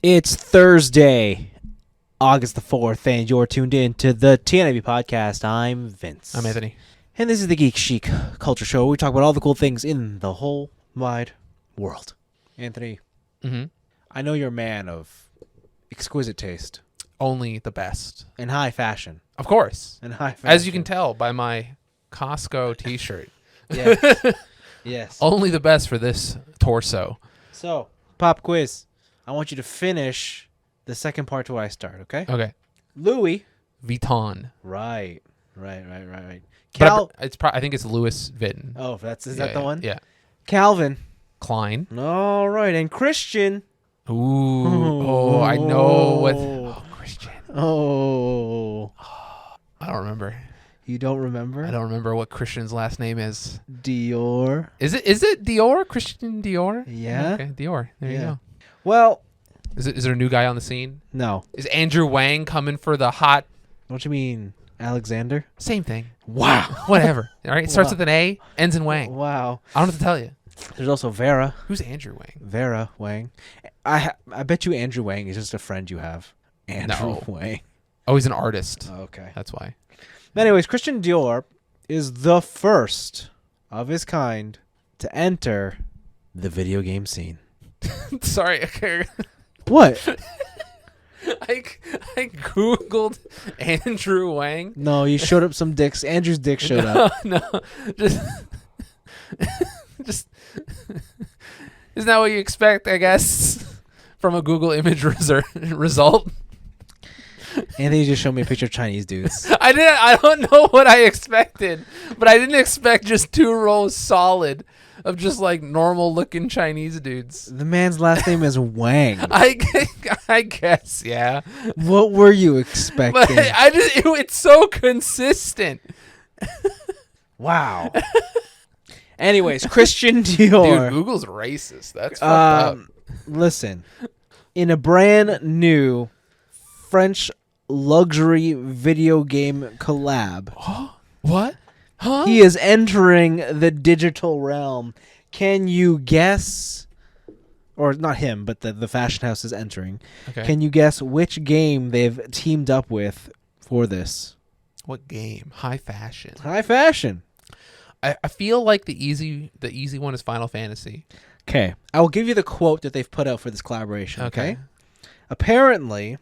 It's Thursday, August the 4th, and you're tuned in to the TNIAB podcast. I'm Vince. I'm Anthony. And this is the Geek Chic Culture Show. We talk about all the cool things in the whole wide world. Anthony, I know you're a man of exquisite taste. Only the best. And high fashion. Of course. And high fashion. As you can tell by my Costco t-shirt. Yes. Yes. Only the best for this torso. So, pop quiz. I want you to finish the second part to what I start, okay? Okay. Louis. Vuitton. Right. But I think it's Louis Vuitton. Oh, is that the one? Yeah. Calvin. Klein. All right. And Christian. Ooh. Oh, I know what. Oh, Christian. Oh. I don't remember. You don't remember? I don't remember what Christian's last name is. Dior. Is it Dior? Christian Dior? Yeah. Okay, Dior. There you go. Well. Is there a new guy on the scene? No. Is Andrew Wang coming for the hot? What you mean, Alexander? Same thing. Wow. Whatever. All right. It starts Wow. with an A, ends in Wang. Wow. I don't have to tell you. There's also Vera. Who's Andrew Wang? Vera Wang. I bet you Andrew Wang is just a friend you have. Andrew No. Wang. Oh, he's an artist. Okay. That's why. Anyways, Christian Dior is the first of his kind to enter the video game scene. Sorry. Okay. What? I googled Andrew Wang. No, you showed up some dicks. Andrew's dick showed up. No. Just. Isn't that what you expect? I guess from a Google image result. Anthony just showed me a picture of Chinese dudes. I don't know what I expected, but I didn't expect just 2 rows solid of just like normal looking Chinese dudes. The man's last name is Wang. I guess, yeah. What were you expecting? But it's so consistent. Wow. Anyways, Christian Dude, Dior. Google's racist. That's fucked up. Listen, in a brand new French luxury video game collab, What? Huh? he is entering the digital realm. Can you guess? Or not him, but the fashion house is entering. Okay. Can you guess which game they've teamed up with for this? What game? High fashion. High fashion. I feel like the easy one is Final Fantasy. Okay. I will give you the quote that they've put out for this collaboration. Okay. Apparently,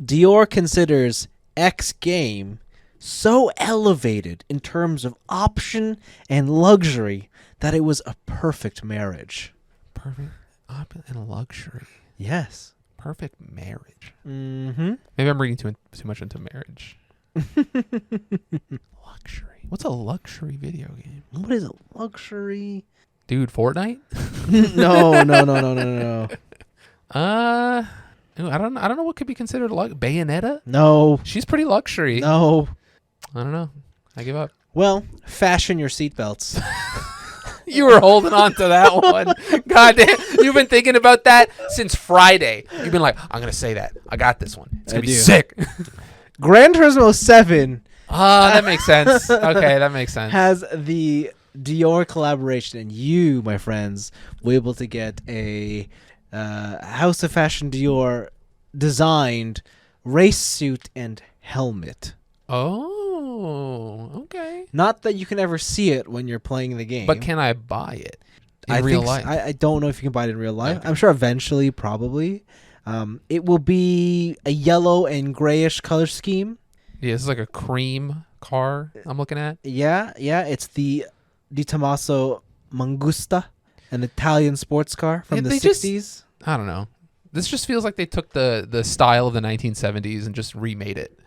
Dior considers X game so elevated in terms of option and luxury that it was a perfect marriage. Perfect and luxury. Yes. Perfect marriage. Mm-hmm. Maybe I'm reading too much into marriage. Luxury. What's a luxury video game? What is a luxury? Dude, Fortnite? No. Ooh, I don't know what could be considered Bayonetta? No. She's pretty luxury. No. I don't know. I give up. Well, fashion your seatbelts. You were holding on to that one. God damn. You've been thinking about that since Friday. You've been like, I'm going to say that. I got this one. It's going to be sick. Gran Turismo 7 That makes sense. Okay, that makes sense. has the Dior collaboration, and you, my friends, will be able to get a House of Fashion Dior designed race suit and helmet. Oh, okay. Not that you can ever see it when you're playing the game. But can I buy it in I real think life? I don't know if you can buy it in real life. Okay. I'm sure eventually, probably. It will be a yellow and grayish color scheme. Yeah, this is like a cream car I'm looking at. Yeah. It's the Di Tommaso Mangusta, an Italian sports car from the 60s. I don't know. This just feels like they took the style of the 1970s and just remade it.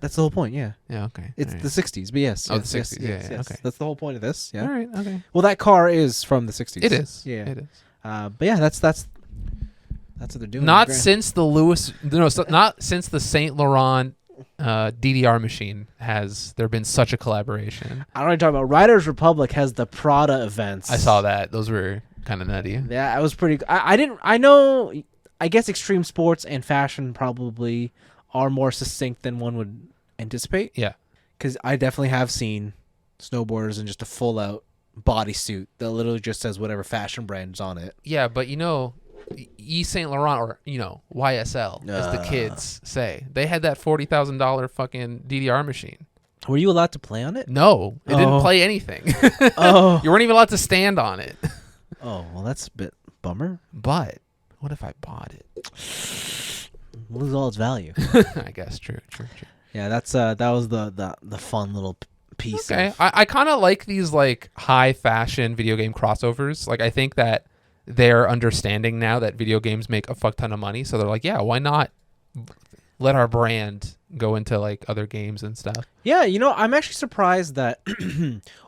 That's the whole point, yeah. Yeah, okay. It's All right. the 60s, but yes. Oh, yes, the yes, 60s, yes, yeah, yes. okay. That's the whole point of this, yeah. All right, okay. Well, that car is from the 60s. It is. Yeah. It is. But yeah, that's what they're doing. Not since the not since the Saint Laurent DDR machine has there been such a collaboration. I don't know what you're talking about. Riders Republic has the Prada events. I saw that. Those were kind of nutty. Yeah, I was pretty. I know. I guess extreme sports and fashion probably are more succinct than one would anticipate. Yeah. Because I definitely have seen snowboarders in just a full out bodysuit that literally just says whatever fashion brand's on it. Yeah, but Yves Saint Laurent, or YSL, as the kids say. They had that $40,000 fucking DDR machine. Were you allowed to play on it? No, it didn't play anything. You weren't even allowed to stand on it. Oh, well, that's a bit bummer. But what if I bought it? Lose all its value. I guess true. Yeah, that was the fun little piece. Okay, I kind of like these like high fashion video game crossovers. Like I think that they're understanding now that video games make a fuck ton of money, so they're like, yeah, why not let our brand go into like other games and stuff. Yeah, I'm actually surprised that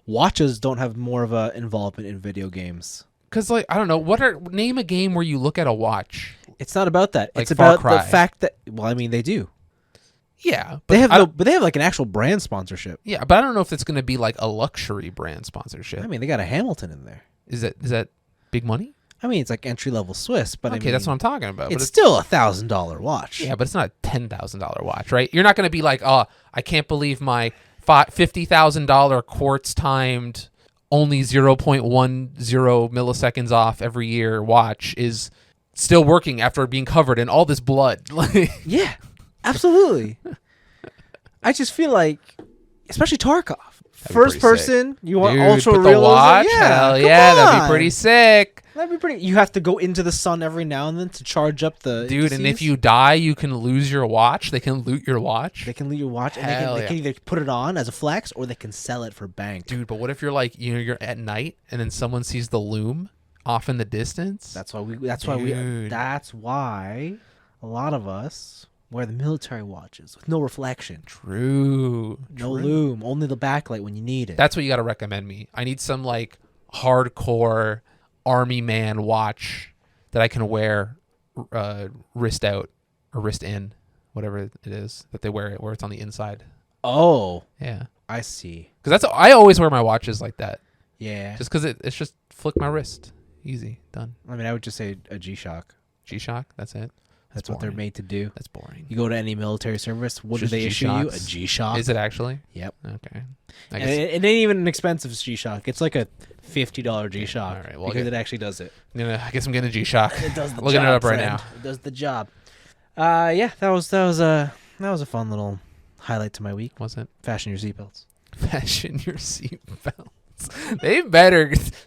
watches don't have more of a involvement in video games. Because like I don't know, name a game where you look at a watch. It's not about that. Like it's about Far Cry. the fact that they do. Yeah, but they have like an actual brand sponsorship. Yeah, but I don't know if it's going to be like a luxury brand sponsorship. I mean, they got a Hamilton in there. Is that big money? I mean, it's like entry level Swiss, but okay, that's what I'm talking about. It's still $1,000 watch. Yeah, but it's not a $10,000 watch, right? You're not going to be like, oh, I can't believe my $50,000 quartz timed, only 0.10 milliseconds off every year watch is still working after being covered in all this blood. Yeah, absolutely. I just feel like, especially Tarkov, first person, sick. You want ultra realism. Hell yeah, that'd be pretty sick. That'd be pretty. You have to go into the sun every now and then to charge up the dude. indices. And if you die, you can lose your watch. They can loot your watch. They can loot your watch, and they can either put it on as a flex or they can sell it for bank. Dude, but what if you're like you're at night and then someone sees the loom off in the distance? That's why a lot of us wear the military watches with no reflection. True. No loom, only the backlight when you need it. That's what you got to recommend me. I need some like hardcore army man watch that I can wear wrist out or wrist in, whatever it is that they wear it, where it's on the inside. Oh. Yeah. I see. Because I always wear my watches like that. Yeah. Just because it's just flick my wrist. Easy. Done. I mean, I would just say a G-Shock. G-Shock? That's it? That's what they're made to do. That's boring. You go to any military service, what do they issue you? A G-Shock. Is it actually? Yep. Okay. And it ain't even an expensive G-Shock. It's like a $50 G-Shock. All right. Well, because it actually does it. I guess I'm getting a G-Shock. It does the Looking job, it up right friend. now. It does the job. Yeah, that was a fun little highlight to my week. Was it? Fasten your seatbelts. Fashion your seatbelts.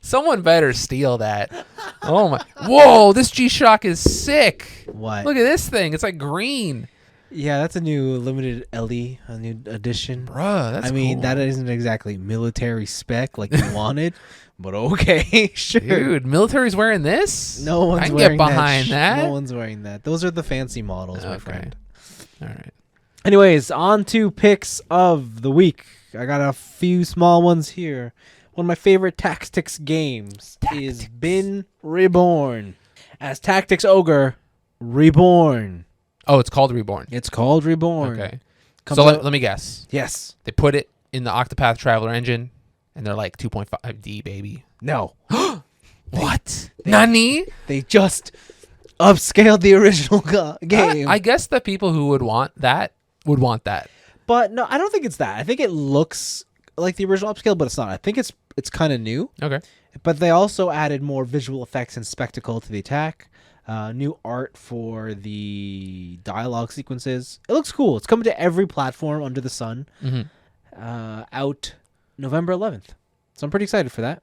Someone better steal that. Oh my! Whoa, this G-Shock is sick. What? Look at this thing. It's like green. Yeah, that's a new limited LE, a new edition. Bruh, that's cool. That isn't exactly military spec like you wanted, but okay, sure. Dude, military's wearing this? No one's I can wearing get behind that. No one's wearing that. Those are the fancy models, my friend. All right. Anyways, on to picks of the week. I got a few small ones here. One of my favorite Tactics games is Been Reborn. As Tactics Ogre Reborn. Oh, it's called Reborn. It's called Reborn. Okay. So let me guess. Yes. They put it in the Octopath Traveler engine, and they're like 2.5D, baby. No. What? Nani? They just upscaled the original game. I guess the people who would want that would want that. But no, I don't think it's that. I think it looks like the original upscale, but it's not. I think it's kind of new. Okay. But they also added more visual effects and spectacle to the attack. New art for the dialogue sequences. It looks cool. It's coming to every platform under the sun. Mm-hmm. Out November 11th. So I'm pretty excited for that.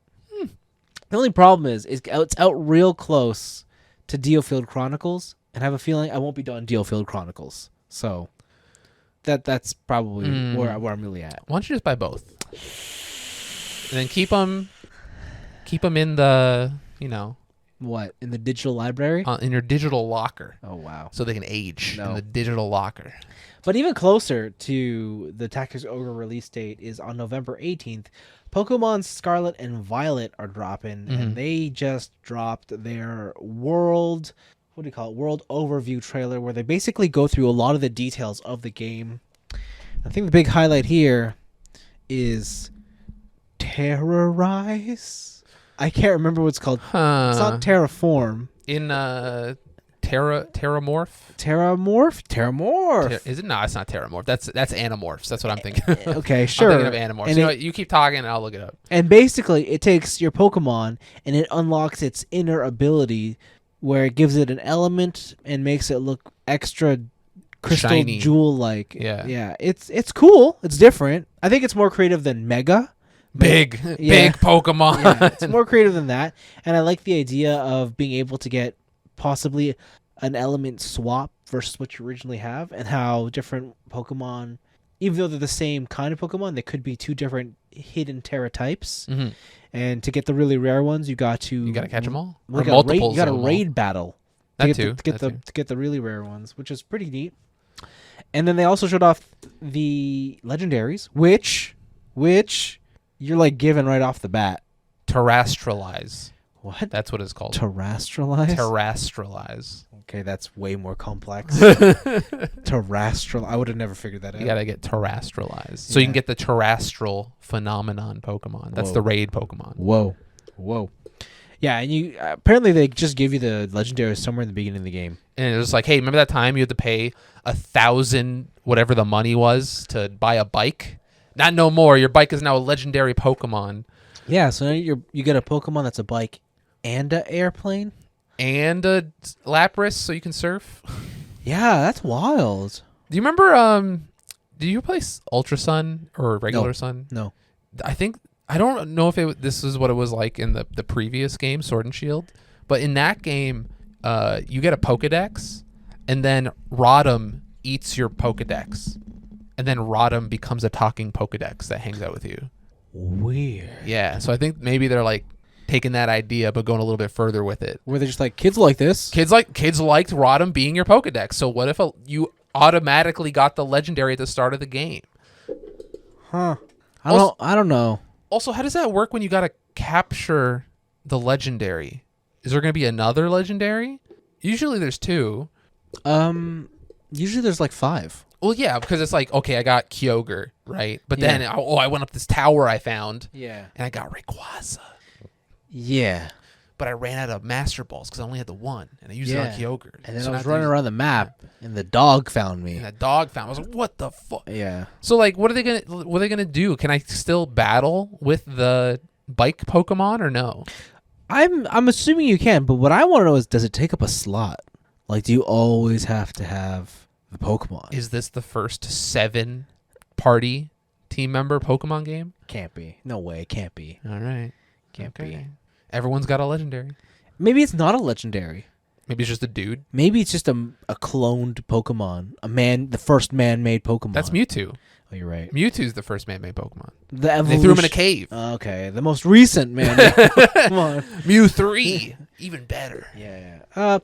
The only problem is it's out real close to Dealfield Chronicles, and I have a feeling I won't be done Dealfield Chronicles. So that's probably where I'm really at. Why don't you just buy both? And then keep them in the, What, in the digital library? In your digital locker. Oh, wow. So they can age in the digital locker. But even closer to the Tactics Ogre release date is on November 18th. Pokemon Scarlet and Violet are dropping, and they just dropped their world overview trailer where they basically go through a lot of the details of the game. I think the big highlight here is Terrorize. I can't remember what it's called. It's not Terraform. In Terramorph? Terramorph? Is it? No, it's not Terramorph. That's Animorphs. That's what I'm thinking. Okay, sure. I'm thinking of Animorphs. And you keep talking and I'll look it up. And basically, it takes your Pokemon and it unlocks its inner ability where it gives it an element and makes it look extra crystal Shiny. jewel like. Yeah. It's cool. It's different. I think it's more creative than Mega. Big Pokemon. Yeah, it's more creative than that, and I like the idea of being able to get possibly an element swap versus what you originally have, and how different Pokemon, even though they're the same kind of Pokemon, they could be two different hidden Terra types. Mhm. And to get the really rare ones, you got to catch them all, Well, or multiples. You got a of them all? raid battle That to too. to get the really rare ones, which is pretty neat. And then they also showed off the legendaries, which you're like given right off the bat. Terrestrialize. What? That's what it's called. Terrestrialize? Terrestrialize. Okay, that's way more complex. Terrestrial. I would have never figured that out. You gotta get terrestrialized, so you can get the terrestrial phenomenon Pokemon. That's the raid Pokemon. Whoa. Yeah, and you apparently they just give you the legendaries somewhere in the beginning of the game. And it was like, hey, remember that time you had to pay 1,000 whatever the money was to buy a bike? Not no more. Your bike is now a legendary Pokemon. Yeah, so now you get a Pokemon that's a bike and an airplane and a Lapras, so you can surf. Yeah, that's wild. Do you remember? Do you play Ultra Sun or regular Sun? No. I don't know if this is what it was like in the previous game, Sword and Shield, but in that game, you get a Pokedex, and then Rotom eats your Pokedex, and then Rotom becomes a talking Pokedex that hangs out with you. Weird. Yeah, so I think maybe they're like taking that idea but going a little bit further with it. Where they're just like, kids like this. Kids liked Rotom being your Pokedex. So what if you automatically got the legendary at the start of the game? Huh. I don't know. Also, how does that work when you got to capture the legendary? Is there going to be another legendary? Usually there's 2. Usually there's like 5. Well, yeah, because it's like, okay, I got Kyogre, right? But then, I went up this tower I found. Yeah. And I got Rayquaza. Yeah. But I ran out of Master Balls because I only had the 1. And I used it on Kyogre. And then I was running around the map, and the dog found me. And that dog found me. I was like, what the fuck? Yeah. So, like, what are they gonna do? Can I still battle with the bike Pokemon or no? I'm assuming you can, but what I want to know is, does it take up a slot? Like, do you always have to have the Pokemon? Is this the first 7-party team member Pokemon game? Can't be. No way. It can't be. All right. Can't be. Everyone's got a legendary. Maybe it's not a legendary. Maybe it's just a dude. Maybe it's just a cloned Pokemon. The first man-made Pokemon. That's Mewtwo. Oh, you're right. Mewtwo's the first man-made Pokemon. They threw him in a cave. Okay. The most recent man-made Pokemon. Mew 3. Even better. Yeah.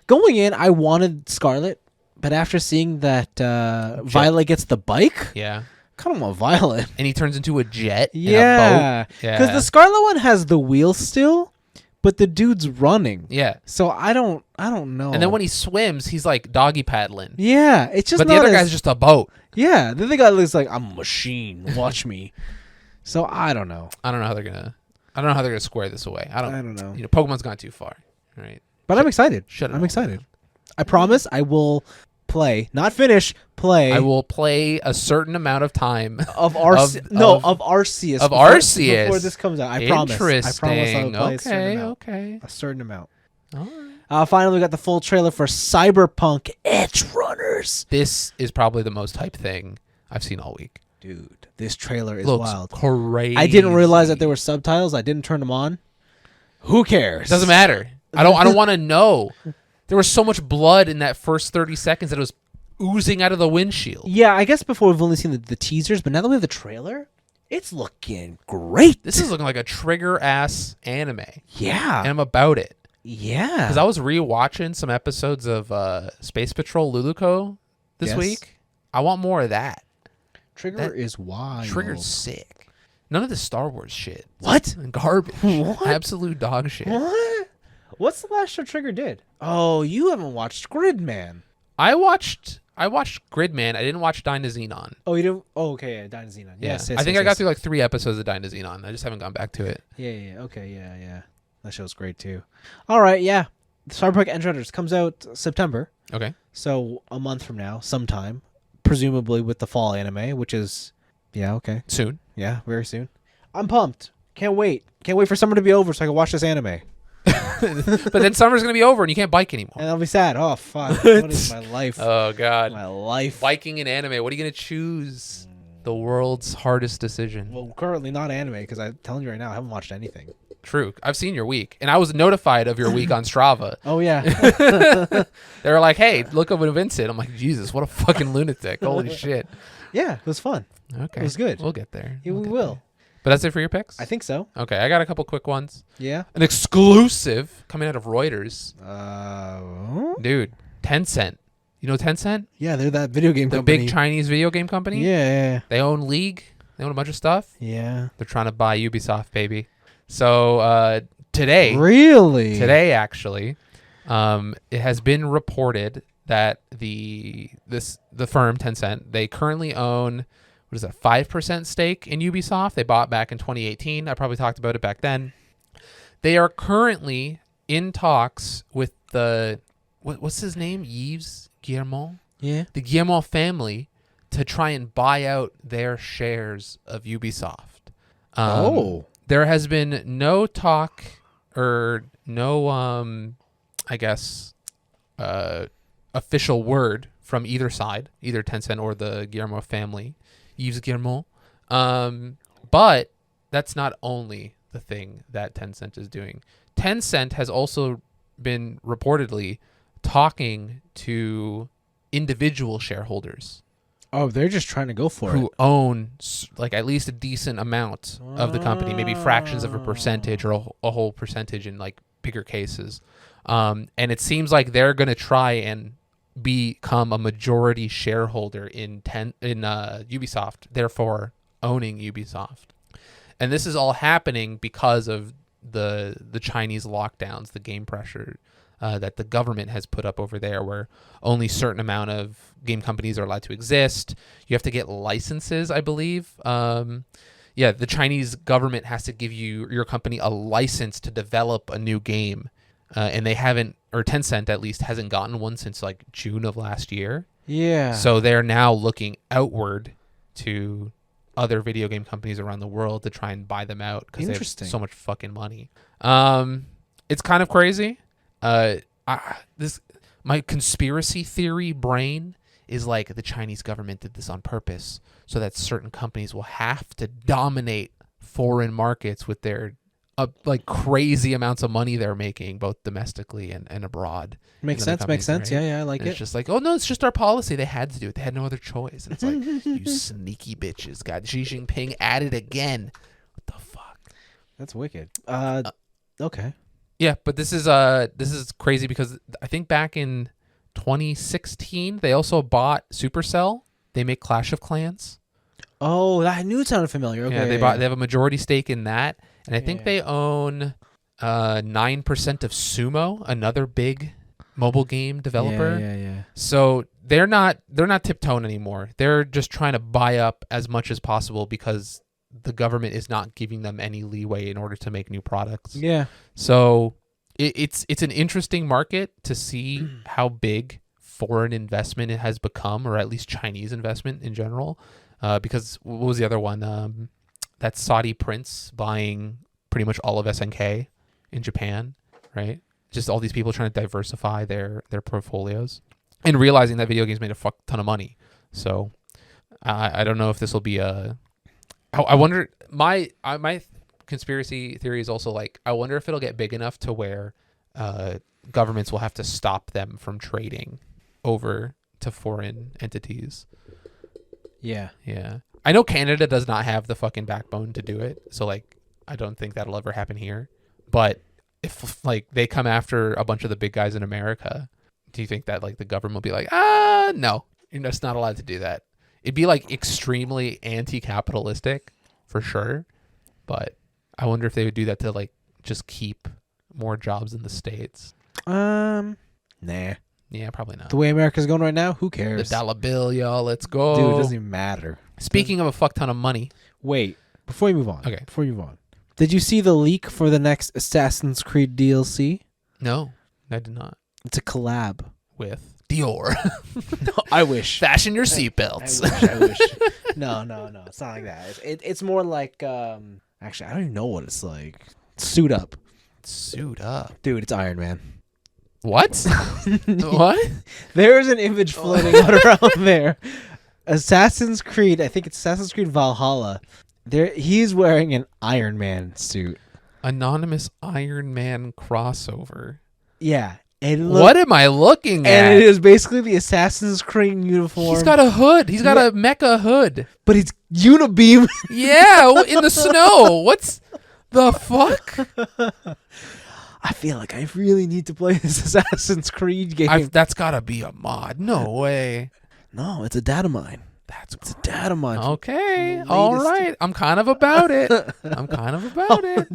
Going in, I wanted Scarlet, but after seeing that Violet gets the bike, yeah, kind of want Violet. And he turns into a jet. Yeah, in a boat. Because the Scarlet one has the wheel still, but the dude's running. Yeah. So I don't know. And then when he swims, he's like doggy paddling. Yeah, it's just. But the other guy's just a boat. Yeah, the other guy looks like, I'm a machine. Watch me. So I don't know. I don't know how they're gonna square this away. I don't know. You know, Pokemon's gone too far. All right. But I'm excited. I'm excited. I promise I will play, not finish, play. I will play a certain amount of time of Arceus. Of Arceus before this comes out. I promise. Interesting. I will play a certain amount. Okay. A certain amount. All right. Finally, we got the full trailer for Cyberpunk Edge Runners. This is probably the most hyped thing I've seen all week. Dude, this trailer is Looks wild. Crazy. I didn't realize that there were subtitles. I didn't turn them on. Who cares? It doesn't matter. I don't want to know. There was so much blood in that first 30 seconds that it was oozing out of the windshield. Yeah, I guess before we've only seen the teasers, but now that we have the trailer, it's looking great. This is looking like a trigger-ass anime. Yeah. And I'm about it. Yeah. Because I was rewatching some episodes of Space Patrol Luluco this week. I want more of that. Trigger is wild. Trigger's sick. None of the Star Wars shit. What? Garbage. What? Absolute dog shit. What? What's the last show Trigger did? Oh, you haven't watched Gridman. I watched Gridman. I didn't watch Dynazenon. Oh, you didn't? Oh, okay. Yeah, Dynazenon. Yes, I think I got through like 3 episodes of Dynazenon. I just haven't gone back to it. Yeah. Okay. Yeah. That show's great too. All right. Yeah. Cyberpunk Edge Runners comes out September. Okay. So a month from now, sometime, presumably with the fall anime, which is, okay. Soon. Yeah, very soon. I'm pumped. Can't wait. Can't wait for summer to be over so I can watch this anime. But then summer's gonna be over and you can't bike anymore. And I'll be sad. Oh fuck! What is my life? Oh god, My life. biking and anime. What are you gonna choose? The world's hardest decision. Well, currently not anime because I'm telling you right now, I haven't watched anything. True. I've seen your week, and I was notified of your week on Strava. Oh yeah. They were like, "Hey, look up Vincent." I'm like, "Jesus, what a fucking lunatic! Holy shit!" Yeah, it was fun. Okay, It was good. We'll get there. Yeah, We'll we get will. there. But that's it for your picks. I think so. Okay, I got a couple quick ones. Yeah. An exclusive coming out of Reuters, dude. Tencent. You know Tencent, Yeah, they're that video game the company. big Chinese video game company. Yeah. They own League. They own a bunch of stuff. Yeah. They're trying to buy Ubisoft, baby. So today. Really? Today, actually, it has been reported that the firm Tencent, they currently own, what is that, 5% stake in Ubisoft. They bought back in 2018. I probably talked about it back then. They are currently in talks with what's his name, Yves Guillemot, Yeah. the Guillemot family, to try and buy out their shares of Ubisoft. There has been no talk or no, I guess, official word from either side, either Tencent or the Guillemot family, Yves Guillemot. But that's not only the thing that Tencent is doing. Tencent has also been reportedly talking to individual shareholders. Oh, they're just trying to go for who it. own like at least a decent amount of the company, maybe fractions of a percentage or a whole percentage in like bigger cases. And it seems like they're going to try and become a majority shareholder in Ubisoft, therefore owning Ubisoft. And this is all happening because of the Chinese lockdowns, the game pressure that the government has put up over there, where only certain amount of game companies are allowed to exist. You have to get licenses, I believe. The Chinese government has to give your company a license to develop a new game. And they haven't, or Tencent at least, hasn't gotten one since like June of last year. Yeah. So they're now looking outward to other video game companies around the world to try and buy them out because they have so much fucking money. It's kind of crazy. My conspiracy theory brain is like the Chinese government did this on purpose so that certain companies will have to dominate foreign markets with their like crazy amounts of money they're making both domestically and abroad. Makes sense. Right? Yeah, I like it. It's just like, oh no, it's just our policy. They had to do it. They had no other choice. And it's like, you sneaky bitches. God, Xi Jinping at it again. What the fuck? That's wicked. Okay. Yeah, but this is crazy because I think back in 2016 they also bought Supercell. They make Clash of Clans. Oh, that knew it sounded familiar. Okay. Yeah, they have a majority stake in that, and I think they own 9% of Sumo, another big mobile game developer. Yeah. So they're not tiptoeing anymore. They're just trying to buy up as much as possible because the government is not giving them any leeway in order to make new products. Yeah. So it's an interesting market to see how big foreign investment it has become, or at least Chinese investment in general. Because what was the other one? That Saudi prince buying pretty much all of SNK in Japan, right? Just all these people trying to diversify their portfolios and realizing that video games made a fuck ton of money. So I don't know if this will be a... I wonder... My conspiracy theory is also like, I wonder if it'll get big enough to where governments will have to stop them from trading over to foreign entities. Yeah. I know Canada does not have the fucking backbone to do it, so like I don't think that'll ever happen here. But if like they come after a bunch of the big guys in America, do you think that like the government will be like, no, you're just not allowed to do that? It'd be like extremely anti-capitalistic for sure, but I wonder if they would do that to like just keep more jobs in the States. Nah. Yeah, probably not. The way America's going right now, who cares? The dollar bill, y'all. Let's go. Dude, it doesn't even matter. Speaking of a fuck ton of money. Wait, before you move on. Okay. Before you move on. Did you see the leak for the next Assassin's Creed DLC? No, I did not. It's a collab. With Dior. No, I wish. Fasten your seatbelts. I wish. No. It's not like that. It's more like, actually, I don't even know what it's like. Suit up. suit up. Dude, it's Iron Man. What? What? There's an image floating out around there. Assassin's Creed, I think it's Assassin's Creed Valhalla. He's wearing an Iron Man suit. Anonymous Iron Man crossover. Yeah. What am I looking at? And it is basically the Assassin's Creed uniform. He's got a hood. He's got a mecha hood. But it's unibeam. Yeah, in the snow. What's the fuck? I feel like I really need to play this Assassin's Creed game. That's got to be a mod. No way. No, it's a data mine. It's a data mine. Okay. All right. I'm kind of about it.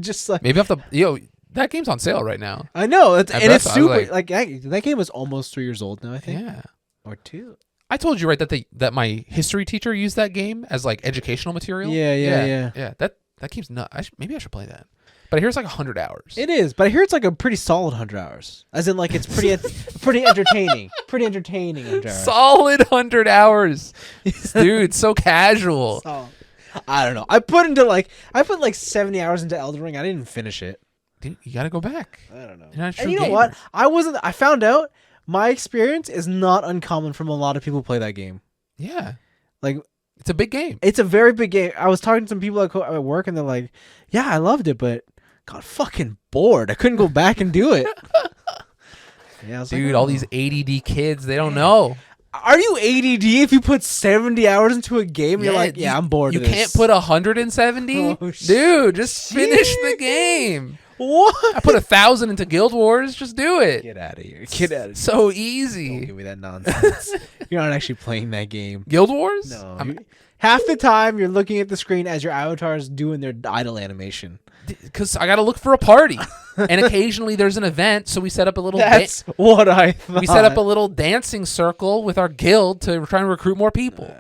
Just like maybe I have to. That game's on sale right now. I know. And it's super. Like that game is almost 3 years old now, I think. Yeah. Or 2. I told you, right, that my history teacher used that game as like educational material. Yeah. That game's nuts. Maybe I should play that. But I hear it's like 100 hours. It is, but I hear it's like a pretty solid 100 hours. As in, like, it's pretty entertaining. Pretty entertaining 100 hours. Solid 100 hours. Dude, so casual. I don't know. I put like 70 hours into Elden Ring. I didn't finish it. Dude, you got to go back. I don't know. You're not a true and you know gamer. what? I found out my experience is not uncommon from a lot of people who play that game. Yeah. Like, it's a big game. It's a very big game. I was talking to some people at work, and they're like, yeah, I loved it, but got fucking bored. I couldn't go back and do it. Yeah, I was dude, like, all these ADD kids, they don't know. Are you ADD if you put 70 hours into a game? You're like, yeah, I'm bored You of this. can't put 170? Oh, dude, just finish the game. What? I put 1,000 into Guild Wars. Just do it. Get out of here. Get out of here. So easy. Don't give me that nonsense. You're not actually playing that game. Guild Wars? No. Half the time, you're looking at the screen as your avatar is doing their idle animation. Because I got to look for a party. And occasionally there's an event, so we set up a little... That's what I thought. We set up a little dancing circle with our guild to try and recruit more people.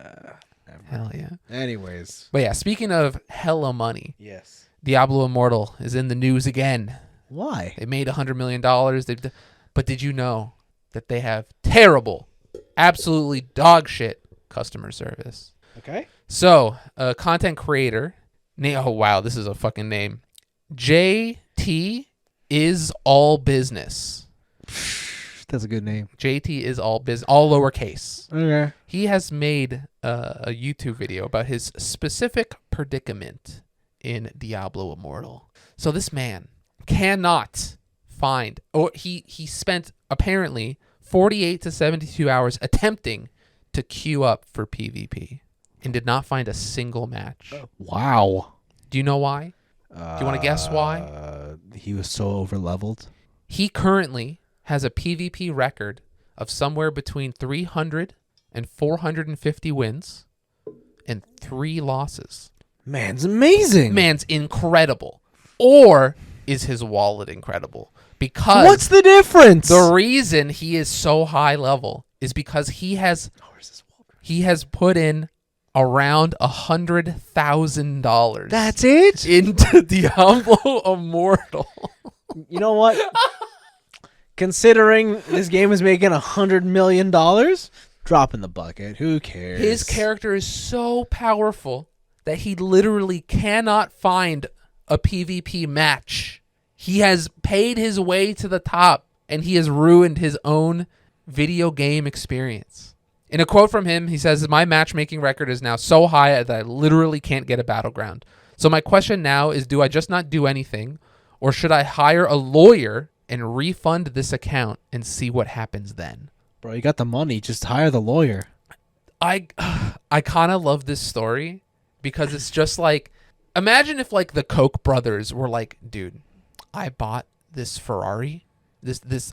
Hell yeah. Anyways. But yeah, speaking of hella money. Yes. Diablo Immortal is in the news again. Why? They made $100 million. But did you know that they have terrible, absolutely dog shit customer service? Okay. So, a content creator, oh wow, this is a fucking name. JT is all business. That's a good name. JT is all business, all lowercase. Okay. He has made a YouTube video about his specific predicament in Diablo Immortal. So this man cannot find, or he spent apparently 48 to 72 hours attempting to queue up for PvP and did not find a single match. Wow. Do you know why? Do you want to guess why? He was so over-leveled. He currently has a PvP record of somewhere between 300 and 450 wins and 3 losses. Man's amazing. Man's incredible. Or is his wallet incredible? Because what's the difference? The reason he is so high level is because he has put in around $100,000. That's it? Into Diablo Immortal. You know what? Considering this game is making $100 million, drop in the bucket. Who cares? His character is so powerful that he literally cannot find a PvP match. He has paid his way to the top, and he has ruined his own video game experience. In a quote from him, he says, "My matchmaking record is now so high that I literally can't get a battleground. So my question now is, do I just not do anything, or should I hire a lawyer and refund this account and see what happens then?" Bro, you got the money. Just hire the lawyer. I kind of love this story because it's just like, imagine if like the Koch brothers were like, dude, I bought this Ferrari,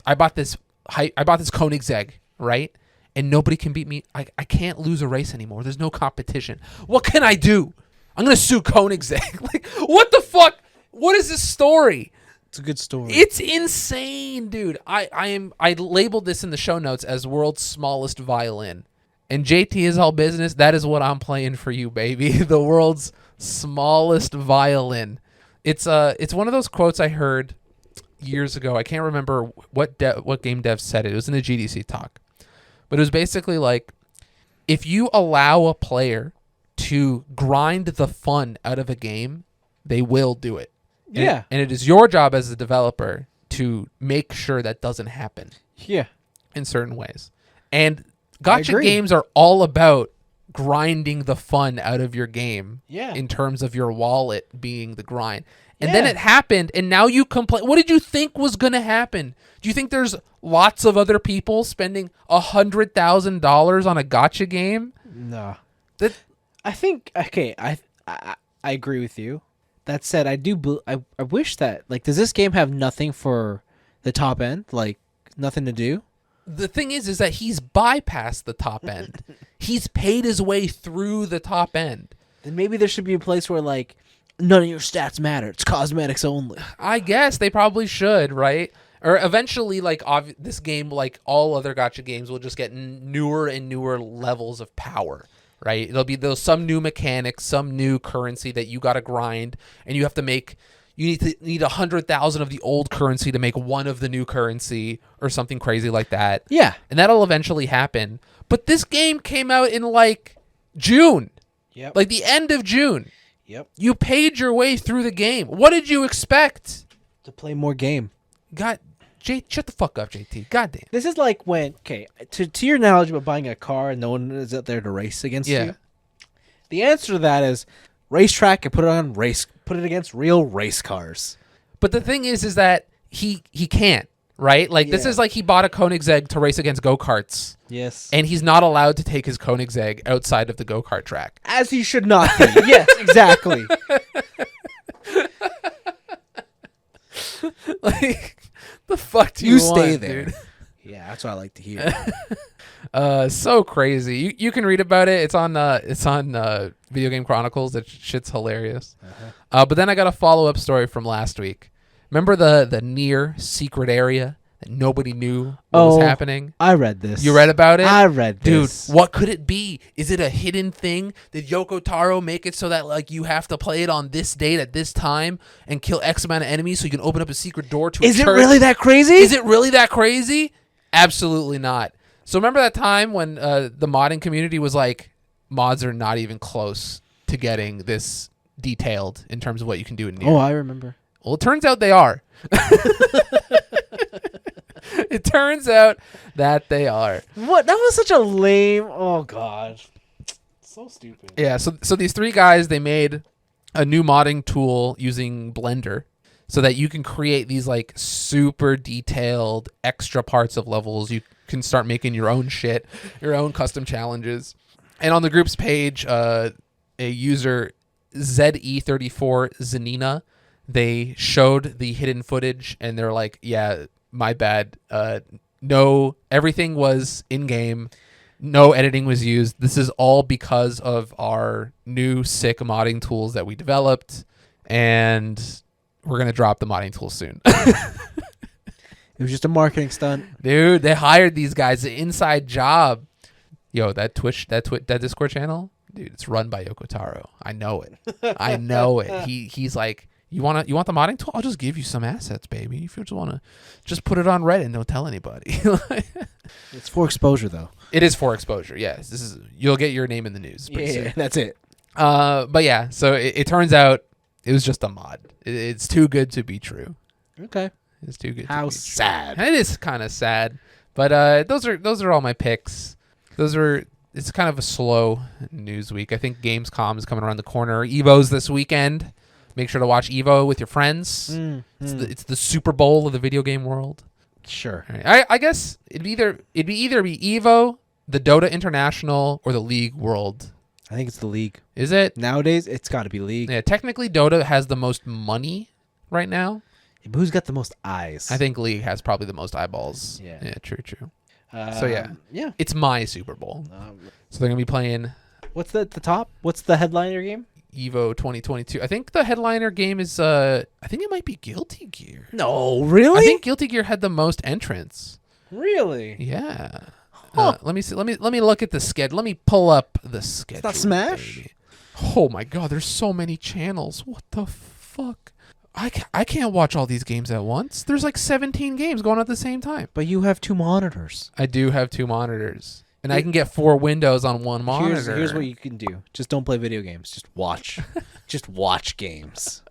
I bought this Koenigsegg, right? And nobody can beat me. I can't lose a race anymore. There's no competition. What can I do? I'm gonna sue Koenigsegg. Like, what the fuck? What is this story? It's a good story. It's insane, dude. I labeled this in the show notes as world's smallest violin. And JT is all business. That is what I'm playing for you, baby. The world's smallest violin. It's one of those quotes I heard years ago. I can't remember what game dev said it. It was in a GDC talk. But it was basically like, if you allow a player to grind the fun out of a game, they will do it. Yeah. And it is your job as a developer to make sure that doesn't happen Yeah. in certain ways. And I gacha agree. games are all about grinding the fun out of your game. Yeah. In terms of your wallet being the grind. And then Yeah. it happened, and now you complain. What did you think was going to happen? Do you think there's lots of other people spending $100,000 on a gacha game? No. That I think okay. I agree with you. That said, I wish that like does this game have nothing for the top end? Like nothing to do? the thing is that he's bypassed the top end. He's paid his way through the top end. Then maybe there should be a place where like none of your stats matter. It's cosmetics only. I guess they probably should, right? Or eventually, like this game, like all other gacha games, will just get newer and newer levels of power, right? There'll be some new mechanics, some new currency that you got to grind, and you have to make. You need 100,000 of the old currency to make one of the new currency, or something crazy like that. Yeah. And that'll eventually happen. But this game came out in like June, Yep. like the end of June. Yep. You paid your way through the game. What did you expect? To play more game. God, shut the fuck up, JT. Goddamn. This is like when to your knowledge about buying a car and no one is out there to race against you. The answer to that is racetrack and put it against real race cars. But the thing is that he can't, right? Like this Yeah. is like he bought a Koenigsegg to race against go-karts. Yes. And he's not allowed to take his Koenigsegg outside of the go-kart track. As he should not be. Yes, exactly. Like, the fuck do You you stay want, there. dude? Yeah, that's what I like to hear. So crazy. You can read about it. It's on Video Game Chronicles. That shit's hilarious. But then I got a follow-up story from last week. Remember the near secret area that nobody knew what was happening? I read this. You read about it? I read this. Dude, what could it be? Is it a hidden thing? Did Yoko Taro make it so that like you have to play it on this date at this time and kill X amount of enemies so you can open up a secret door to a Is it church? really that crazy? Is it really that crazy? Absolutely not. So remember that time when the modding community was like, mods are not even close to getting this detailed in terms of what you can do in Nier. Oh, I remember. Well, it turns out they are. It turns out that they are. What? That was such a lame. Oh God, so stupid. Yeah. So these three guys, they made a new modding tool using Blender, so that you can create these like super detailed extra parts of levels. You can start making your own shit, your own custom challenges. And on the group's page, a user ZE34 Zanina, they showed the hidden footage, and they're like, "Yeah, my bad. No, everything was in game. No editing was used. This is all because of our new sick modding tools that we developed, and we're gonna drop the modding tool soon." It was just a marketing stunt. Dude, they hired these guys, the inside job. Yo, that that Discord channel, dude, it's run by Yoko Taro. I know it. I know it. He's like, you want the modding tool? I'll just give you some assets, baby. If you just want to, just put it on Reddit and don't tell anybody. It's for exposure, though. It is for exposure. Yes, you'll get your name in the news. Pretty soon. That's it. But yeah, so it turns out it was just a mod. It's too good to be true. Okay. It's too good. How to be sad. True. It is kind of sad, but those are all my picks. It's kind of a slow news week. I think Gamescom is coming around the corner. Evo's this weekend. Make sure to watch Evo with your friends. It's the Super Bowl of the video game world. Sure. Right. I guess it'd either be Evo, the Dota International, or the League World. I think it's the League. Is it? Nowadays, it's got to be League. Yeah, technically Dota has the most money right now. Yeah, but who's got the most eyes? I think League has probably the most eyeballs. Yeah. True. So yeah, yeah. it's my Super Bowl. So they're gonna be playing What's the top? What's the headliner game? Evo 2022. I think the headliner game is I think it might be Guilty Gear. No, really? I think Guilty Gear had the most entrants. Really. Yeah. Huh. Let me see. Let me look at the schedule. Let me pull up the schedule. It's not Smash? Baby. Oh my God, there's so many channels. What the fuck? I can't watch all these games at once. There's like 17 games going at the same time. But you have 2 monitors. I do have 2 monitors. And I can get 4 windows on one monitor. Here's what you can do. Just don't play video games. Just watch. Just watch games.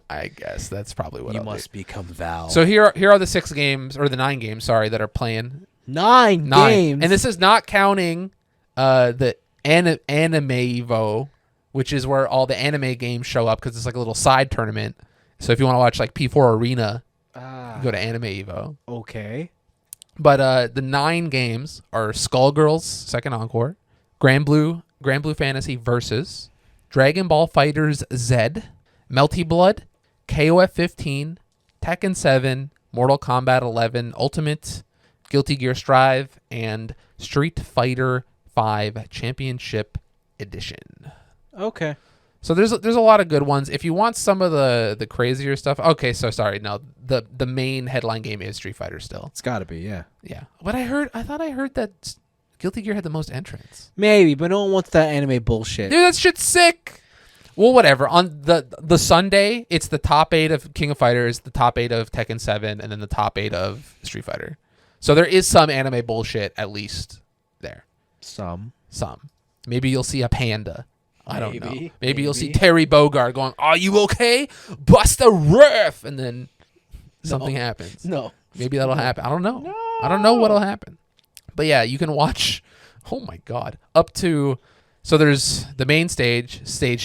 I guess that's probably what You I'll must become Val. So here are the 6 games, or the 9 games, sorry, that are playing. 9 games. And this is not counting the Anime Evo, which is where all the anime games show up because it's like a little side tournament. So if you want to watch like P4 Arena, you go to Anime Evo. Okay. But the 9 games are Skullgirls Second Encore, Grand Blue Fantasy Versus, Dragon Ball Fighters Z, Melty Blood, KOF 15, Tekken 7, Mortal Kombat 11, Ultimate, Guilty Gear Strive, and Street Fighter 5 Championship Edition. Okay. So there's a lot of good ones. If you want some of the crazier stuff, okay. So sorry, no, the main headline game is Street Fighter still. It's got to be, yeah. Yeah, but I thought I heard that Guilty Gear had the most entrants. Maybe, but no one wants that anime bullshit. Dude, that shit's sick. Well, whatever. On the Sunday, it's the top 8 of King of Fighters, the top 8 of Tekken 7, and then the top 8 of Street Fighter. So there is some anime bullshit at least there. Some. Maybe you'll see a panda. I don't know. Maybe. Maybe you'll see Terry Bogard going, "Are you okay? Bust a riff," and then something happens. No. Maybe that'll happen. I don't know. No. I don't know what'll happen. But yeah, you can watch. Oh my God! Up to so there's the main stage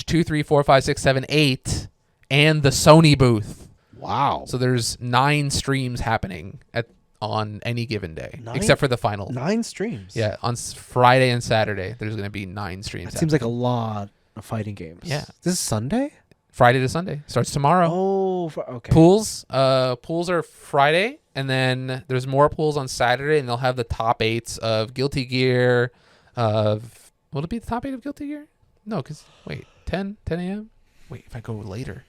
2, 3, 4, 5, 6, 7, 8, and the Sony booth. Wow. So there's 9 streams happening on any given day, 9? except for the finals. 9 streams. Yeah, on Friday and Saturday, there's going to be 9 streams. That seems like a lot of fighting games. Yeah. This is Sunday? Friday to Sunday. Starts tomorrow. Oh, okay. Pools are Friday, and then there's more pools on Saturday, and they'll have the top 8s of Guilty Gear. Will it be the top 8 of Guilty Gear? No, because wait, 10 a.m. Wait, if I go later.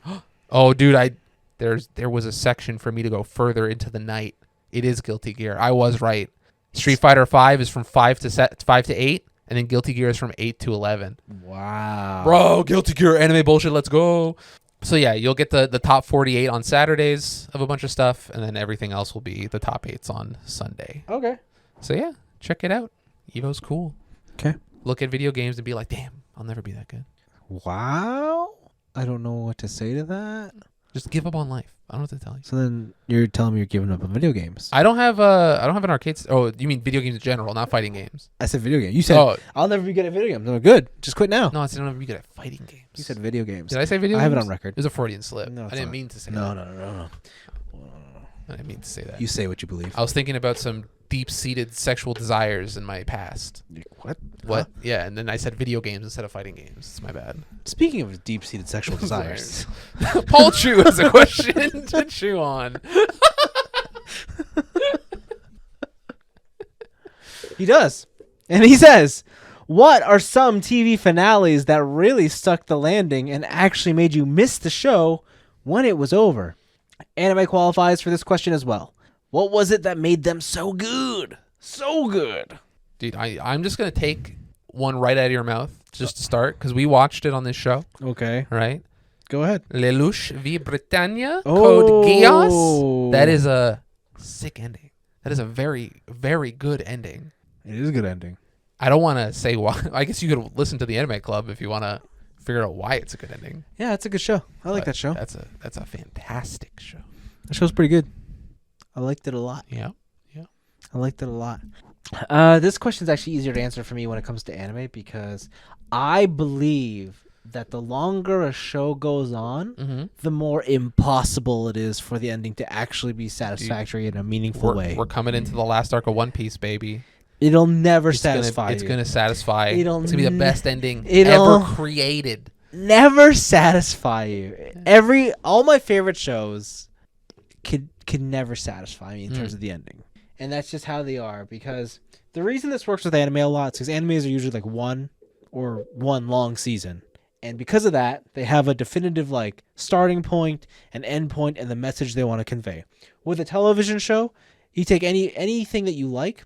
Oh, dude, there was a section for me to go further into the night. It is Guilty Gear. I was right. Street Fighter 5 is from 5 to 8, and then Guilty Gear is from 8 to 11. Wow. Bro, Guilty Gear anime bullshit. Let's go. So yeah, you'll get the top 48 on Saturdays of a bunch of stuff, and then everything else will be the top 8s on Sunday. Okay. So yeah, check it out. Evo's cool. Okay. Look at video games and be like, damn, I'll never be that good. Wow. I don't know what to say to that. Just give up on life. I don't know what to tell you. So then you're telling me you're giving up on video games. I don't have an arcade. Oh, you mean video games in general, not fighting games? I said video games. You said I'll never be good at video games. No, good. Just quit now. No, I said I'll never be good at fighting games. You said video games. Did I say video games? I have it on record. It was a Freudian slip. No, I it's didn't not. mean to say No. that. I didn't mean to say that. You say what you believe. I was thinking about some deep-seated sexual desires in my past. What? What? Huh? Yeah, and then I said video games instead of fighting games. It's my bad. Speaking of deep-seated sexual desires. Paul Chew has a question to chew on. He does. And he says, what are some TV finales that really stuck the landing and actually made you miss the show when it was over? Anime qualifies for this question as well. What was it that made them so good? So good. Dude, I'm just going to take one right out of your mouth just to start because we watched it on this show. Okay. All right. Go ahead. Lelouch v. Britannia, Code Geass. That is a sick ending. That is a very, very good ending. It is a good ending. I don't want to say why. I guess you could listen to the Anime Club if you want to figure out why it's a good ending. Yeah, it's a good show. I like that show. That's a fantastic show. That show's pretty good. I liked it a lot. Yeah. I liked it a lot. This question's actually easier to answer for me when it comes to anime because I believe that the longer a show goes on, the more impossible it is for the ending to actually be satisfactory in a meaningful way. We're coming into the last arc of One Piece, baby. It'll never satisfy you. It's going to satisfy. It's going to be the best ending it'll ever created. Never satisfy you. All my favorite shows could never satisfy me in terms of the ending. And that's just how they are, because the reason this works with anime a lot is because animes are usually like one long season. And because of that, they have a definitive like starting point, an end point, and the message they want to convey. With a television show, you take anything that you like.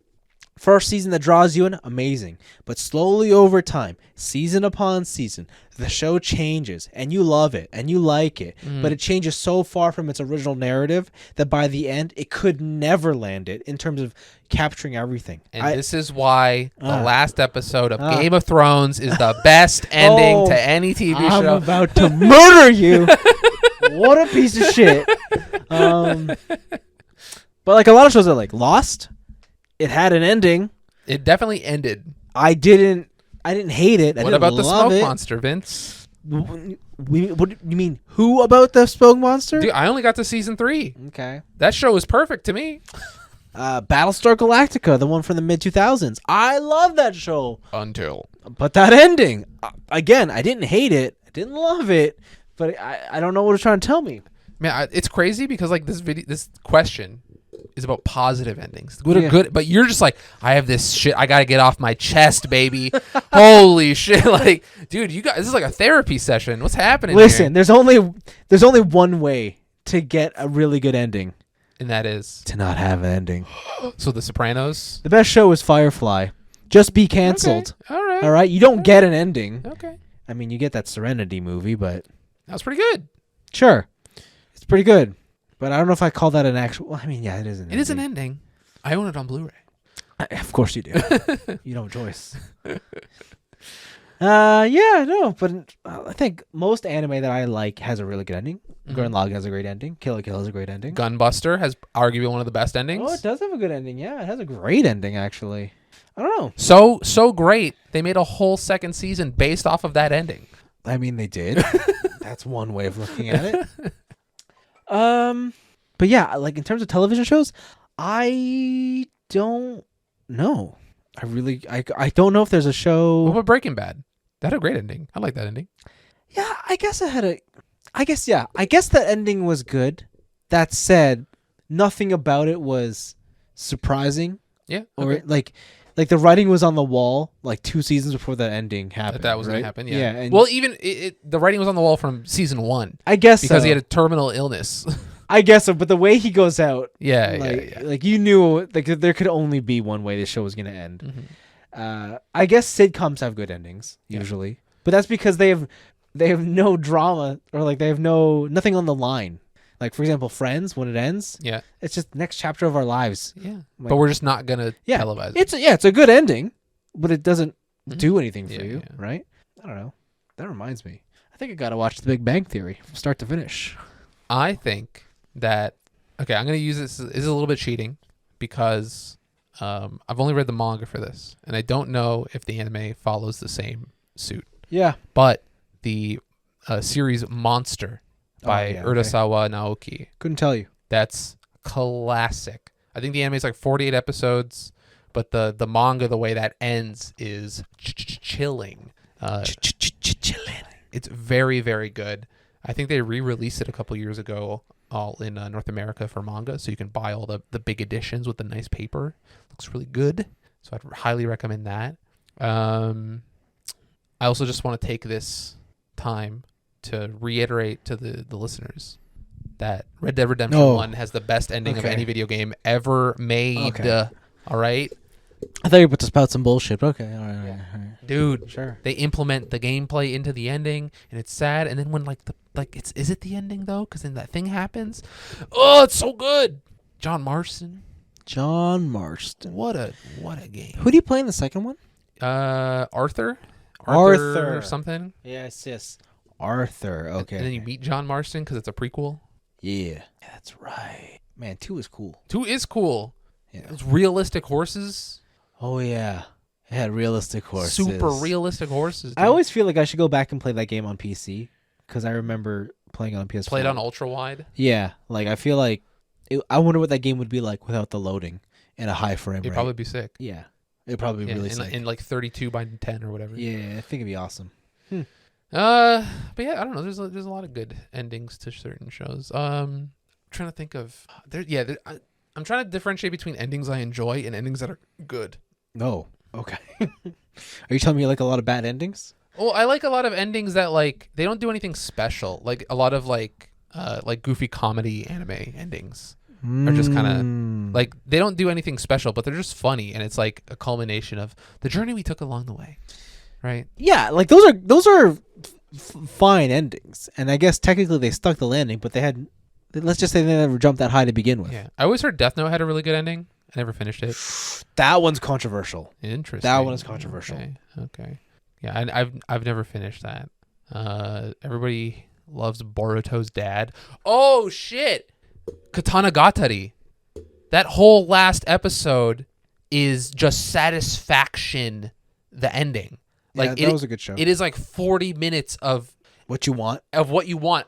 First season that draws you in, amazing. But slowly over time, season upon season, the show changes and you love it and you like it. But it changes so far from its original narrative that by the end, it could never land it in terms of capturing everything. And this is why the last episode of Game of Thrones is the best ending to any TV show. I'm about to murder you. What a piece of shit. But like a lot of shows are like Lost. It had an ending. It definitely ended. I didn't hate it. What about the smoke monster, Vince? What you mean? Who about the smoke monster? Dude, I only got to season 3. Okay. That show was perfect to me. Battlestar Galactica, the one from the mid 2000s. I love that show. Until. But that ending, again, I didn't hate it. I didn't love it. But I don't know what it's trying to tell me. Man, it's crazy because like this question is about positive endings. Good, but you're just like, I have this shit I gotta get off my chest, baby. Holy shit! Like, dude, you guys, this is like a therapy session. What's happening? Listen, here? there's only one way to get a really good ending, and that is to not have an ending. So The Sopranos. The best show is Firefly. Just be canceled. Okay. All right. You don't get an ending. Okay. I mean, you get that Serenity movie, but that was pretty good. Sure, it's pretty good. But I don't know if I call that an actual. Well, I mean, yeah, it is an ending. It is an ending. I own it on Blu-ray. Of course you do. You don't have a choice. Yeah, no, but I think most anime that I like has a really good ending. Gurren Lagann has a great ending. Kill la Kill has a great ending. Gunbuster has arguably one of the best endings. Oh, it does have a good ending. Yeah, it has a great ending, actually. I don't know. So great. They made a whole second season based off of that ending. I mean, they did. That's one way of looking at it. But yeah, like in terms of television shows, I don't know. I don't know if there's a show. What about Breaking Bad? That had a great ending. I like that ending. Yeah, I guess that ending was good. That said, nothing about it was surprising. Yeah. Okay. Or like the writing was on the wall like 2 seasons before the ending happened. That was right? going to happen, yeah. Yeah, and well, even the writing was on the wall from season 1. I guess because so. he had a terminal illness. I guess so, but the way he goes out, yeah. Like you knew like there could only be one way this show was going to end. Mm-hmm. I guess sitcoms have good endings usually. But that's because they have no drama or like they have nothing on the line. Like for example, Friends, when it ends, it's just next chapter of our lives. Yeah. Like, but we're just not going to televise it. It's a good ending, but it doesn't do anything for you, right? I don't know. That reminds me. I think I got to watch The Big Bang Theory from start to finish. I think that I'm going to use this is a little bit cheating because I've only read the manga for this, and I don't know if the anime follows the same suit. Yeah. But the series Monster by Urasawa Naoki. Couldn't tell you. That's classic. I think the anime is like 48 episodes, but the manga, the way that ends is chilling. Chilling. It's very, very good. I think they re-released it a couple years ago all in North America for manga, so you can buy all the big editions with the nice paper. Looks really good, so I'd highly recommend that. I also just want to take this time to reiterate to the listeners that Red Dead Redemption 1 has the best ending of any video game ever made. Okay. All right? I thought you were about to spout some bullshit. Okay, all right. Dude, sure. They implement the gameplay into the ending, and it's sad. And then when is it the ending though? Because then that thing happens. Oh, it's so good. John Marston. What a game. Who do you play in the second one? Arthur or something. Yes. Arthur. Okay. And then you meet John Marston because it's a prequel. Yeah, that's right. Man, 2 is cool. 2 is cool. Yeah. It's realistic horses. Oh yeah, it had realistic horses. Super realistic horses. Dude. I always feel like I should go back and play that game on PC because I remember playing on PS4. Played on ultra wide. Yeah, like I feel like I wonder what that game would be like without the loading and a high frame rate. It'd probably be sick. Yeah, it'd probably be really sick. In like 32 by 10 or whatever. Yeah, I think it'd be awesome. But yeah, I don't know. There's a lot of good endings to certain shows. I'm trying to think of I'm trying to differentiate between endings I enjoy and endings that are good. No. Okay. Are you telling me you like a lot of bad endings? Well, I like a lot of endings that like they don't do anything special. Like a lot of like goofy comedy anime endings are just kind of like they don't do anything special, but they're just funny, and it's like a culmination of the journey we took along the way, right? Yeah, like those are fine endings, and I guess technically they stuck the landing, but let's just say they never jumped that high to begin with. Yeah, I always heard Death Note had a really good ending. I never finished it. That one's controversial. Interesting. That one is controversial. Okay. Yeah, I've never finished that. Everybody loves Boruto's dad. Oh shit, Katanagatari. That whole last episode is just satisfaction. The ending, like that was a good show. It is like 40 minutes of what you want.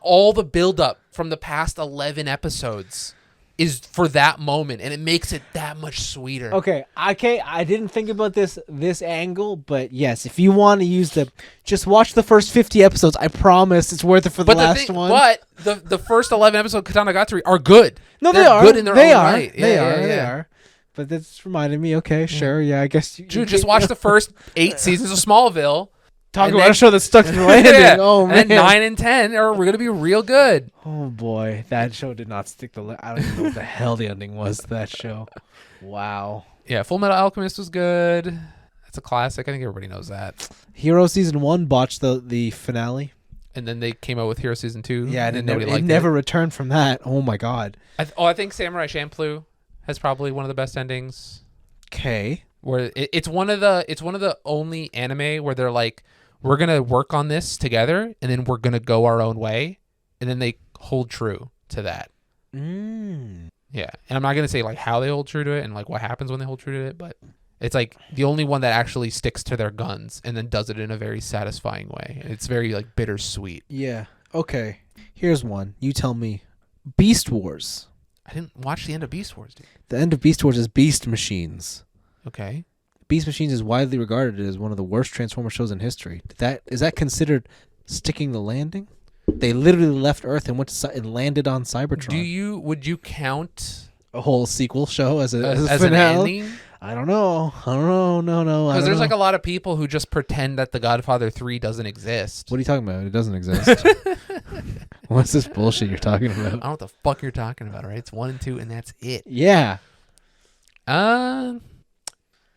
All the buildup from the past 11 episodes is for that moment, and it makes it that much sweeter. Okay, I didn't think about this angle, but yes, if you want to use just watch the first 50 episodes. I promise it's worth it for the last one. But the first 11 episodes of Katanagatari are good. No, They're they are good in their they own are. right. They are. But that's reminded me. Okay, sure, yeah. I guess you just watch the first 8 seasons of Smallville. Talk about a show that's stuck to the landing. Yeah. Oh man, and 9 and 10 we're gonna be real good. Oh boy, that show did not stick the. I don't even know what the hell the ending was to that show. Wow. Yeah, Full Metal Alchemist was good. That's a classic. I think everybody knows that. Hero season 1 botched the finale. And then they came out with Hero season 2. Yeah, and it nobody never returned from that. Oh my god. I think Samurai Champloo has probably one of the best endings. Okay. Where it's one of the only anime where they're like, we're gonna work on this together, and then we're gonna go our own way, and then they hold true to that. Yeah, and I'm not gonna say like how they hold true to it and like what happens when they hold true to it, but it's like the only one that actually sticks to their guns and then does it in a very satisfying way. It's very like bittersweet. Yeah. Okay. Here's one. You tell me. Beast Wars. I didn't watch the end of Beast Wars, dude. The end of Beast Wars is Beast Machines. Okay. Beast Machines is widely regarded as one of the worst Transformer shows in history. Is that considered sticking the landing? They literally left Earth and went to and landed on Cybertron. Would you count a whole sequel show as a as finale? an ending? I don't know. No. Because there's like a lot of people who just pretend that The Godfather 3 doesn't exist. What are you talking about? It doesn't exist. What's this bullshit you're talking about? I don't know what the fuck you're talking about, right? It's 1 and 2 and that's it. Yeah.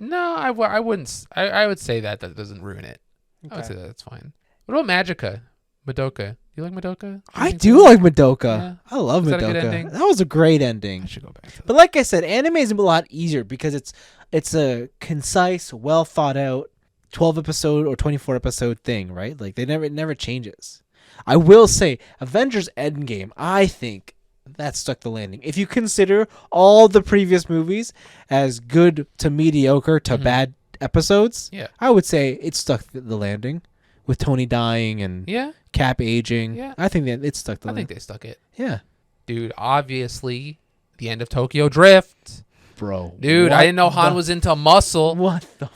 No, I wouldn't. I would say that doesn't ruin it. Okay. I would say that's fine. What about Magica? Madoka. You like Madoka? I do like Madoka. Yeah. I love Is Madoka. That a good ending? That was a great ending. I should go back to that. But like I said, anime is a lot easier because it's a concise, well thought out 12 episode or 24 episode thing, right? Like it never changes. I will say Avengers Endgame, I think that stuck the landing. If you consider all the previous movies as good to mediocre to bad episodes, I would say it stuck the landing with Tony dying and Cap aging. Yeah. I think that it stuck the landing. I think they stuck it. Yeah. Dude, obviously, the end of Tokyo Drift. Bro. Dude, I didn't know Han was into muscle. What the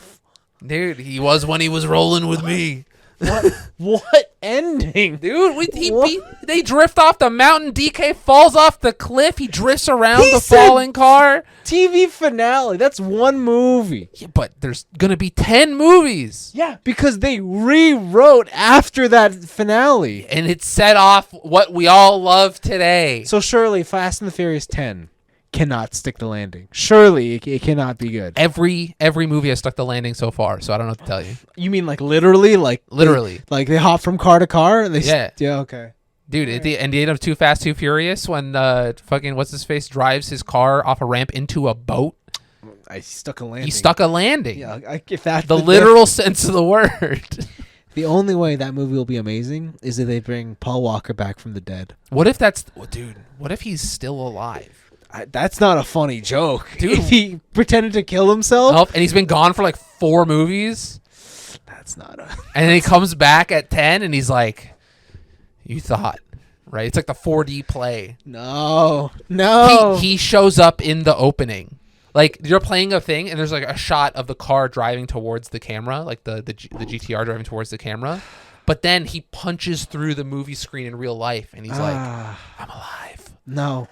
Dude, he was when he was rolling with me. What ending? Dude, they drift off the mountain. DK falls off the cliff. He drifts around the falling car. TV finale. That's one movie. Yeah, but there's going to be 10 movies. Yeah, because they rewrote after that finale. And it set off what we all love today. So surely Fast and the Furious 10 cannot stick the landing. Surely it cannot be good. Every movie has stuck the landing so far, so I don't know what to tell you. You mean like literally? Literally. Like they hop from car to car? And yeah, okay. Dude, at the end of Too Fast, Too Furious, when fucking what's-his-face drives his car off a ramp into a boat. He stuck a landing. He stuck a landing. Yeah, if that's the literal sense of the word. The only way that movie will be amazing is if they bring Paul Walker back from the dead. What if what if he's still alive? That's not a funny joke. Dude. If he pretended to kill himself. Oh, and he's been gone for like 4 movies. That's not a... And then he comes back at 10 and he's like, you thought, right? It's like the 4D play. No. He shows up in the opening. Like you're playing a thing and there's like a shot of the car driving towards the camera, like the GTR driving towards the camera. But then he punches through the movie screen in real life and he's like, I'm alive. No.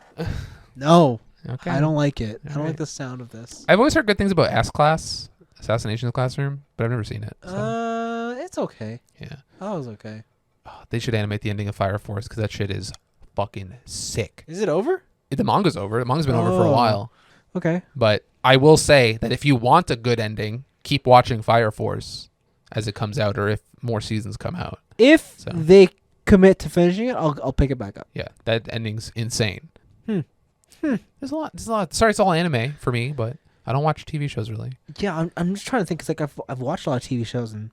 Okay. I don't like it. I don't like the sound of this. I've always heard good things about S-Class, Assassination in the Classroom, but I've never seen it. So. It's okay. Yeah. That was okay. Oh, they should animate the ending of Fire Force because that shit is fucking sick. Is it over? The manga's over. The manga's been over for a while. Okay. But I will say that if you want a good ending, keep watching Fire Force as it comes out or if more seasons come out. If they commit to finishing it, I'll pick it back up. Yeah, that ending's insane. There's a lot. Sorry, it's all anime for me, but I don't watch TV shows really. Yeah, I'm just trying to think because like I've watched a lot of TV shows and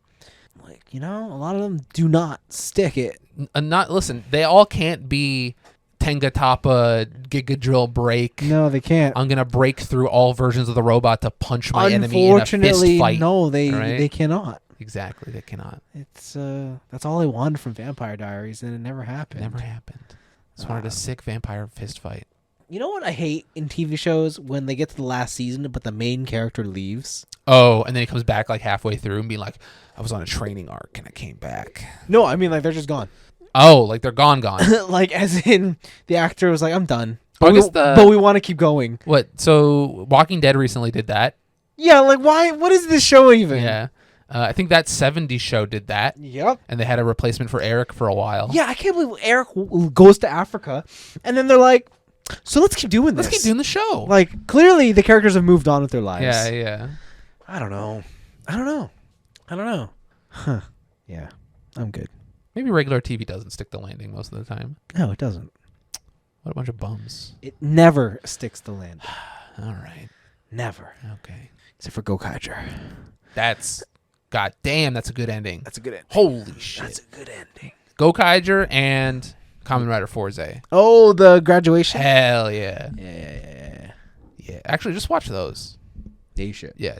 like, a lot of them do not stick it. Listen, they all can't be Tenga Toppa, Giga Drill Break. No, they can't. I'm gonna break through all versions of the robot to punch my enemy in a fist Unfortunately, fight. no, they right? cannot. Exactly, they cannot. It's that's all I wanted from Vampire Diaries, and it never happened. It never happened. Just wanted a sick vampire fist fight. You know what I hate in TV shows when they get to the last season, but the main character leaves. Oh, and then he comes back like halfway through and be like, "I was on a training arc and I came back." No, I mean like they're just gone. Oh, like they're gone. Like as in the actor was like, "I'm done," Well, but we want to keep going. What? So Walking Dead recently did that. Yeah, like why? What is this show even? Yeah, I think that '70s show did that. Yep. And they had a replacement for Eric for a while. Yeah, I can't believe Eric goes to Africa, and then they're like, "So let's keep doing this. Let's keep doing the show." Like clearly the characters have moved on with their lives. Yeah. I don't know. Huh. Yeah. I'm good. Maybe regular TV doesn't stick the landing most of the time. No, it doesn't. What a bunch of bums. It never sticks the landing. All right. Never. Okay. Except for Gokaiger. God damn, that's a good ending. That's a good ending. Holy shit. That's a good ending. Gokaiger and Kamen Rider Forze. Oh, the graduation? Hell yeah. Yeah. Actually, just watch those. Yeah, you should. Yeah.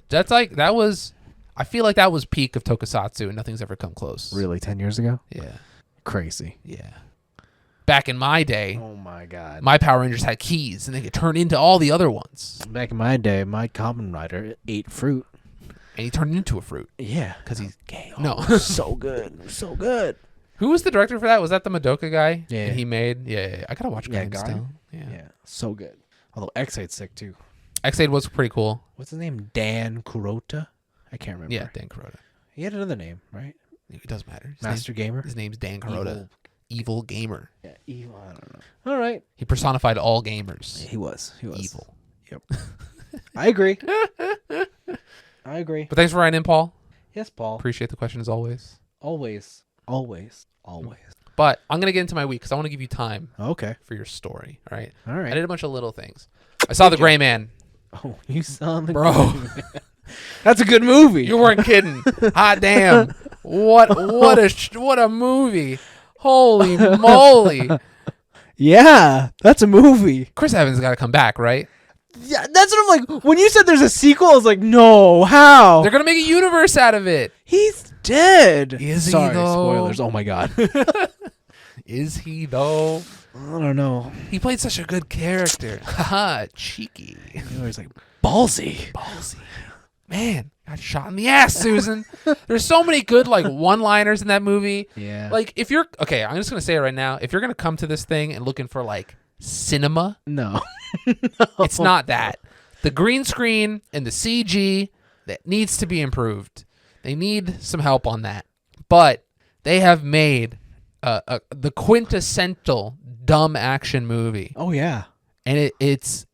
I feel like that was peak of Tokusatsu and nothing's ever come close. Really, 10 years ago? Yeah. Crazy. Yeah. Back in my day, Oh my god. my Power Rangers had keys and they could turn into all the other ones. Back in my day, my Kamen Rider ate fruit. And he turned into a fruit Yeah. because he's gay. Oh, No. so good. So good. Who was the director for that? Was that the Madoka guy? Yeah. And he made. Yeah. I gotta watch Yeah, Gaiden Gaiden? still. Yeah. Yeah. So good. Although X-Aid's sick too. X-Aid was pretty cool. What's his name? Dan Kurota? I can't remember. Yeah, Dan Kuroda. He had another name, right? It doesn't matter. Master Gamer? His name's Dan Kuroda. Evil gamer. Yeah, evil. I don't know. All right. He personified all gamers. He was. Evil. Yep. I agree. I agree. But thanks for writing in, Paul. Yes, Paul. Appreciate the question as always. Always. But I'm going to get into my week because I want to give you time Okay. for your story. All right. All right. I did a bunch of little things. I saw The Gray Man. Oh, you saw the Bro. That's a good movie. You weren't kidding. Hot damn. What a movie. Holy moly. Yeah, that's a movie. Chris Evans got to come back, right? Yeah, that's what I'm like. When you said there's a sequel, I was like, no, how? They're going to make a universe out of it. He's dead. Is he, Sorry, though? spoilers. Oh my god. Is he, though? I don't know. He played such a good character. Haha, cheeky. He's like ballsy. Man, got shot in the ass, Susan. There's so many good like one-liners in that movie. Yeah. Like if you're okay, I'm just gonna say it right now. If you're gonna come to this thing and looking for like cinema, No. it's not that. The green screen and the CG that needs to be improved. They need some help on that. But they have made the quintessential dumb action movie, Oh yeah. and it's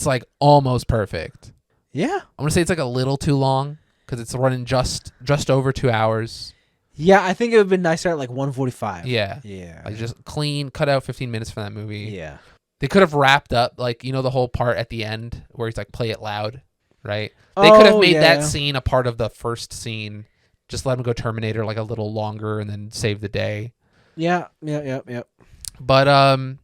like almost perfect. Yeah. I'm gonna say it's like a little too long because it's running just over 2 hours. Yeah, I think it would have been nicer at like 1:45. Yeah. Yeah. Like just clean, cut out 15 minutes from that movie. Yeah. They could have wrapped up like the whole part at the end where he's like play it loud, right? They could have made that scene a part of the first scene. Just let him go Terminator like a little longer and then save the day. Yeah. But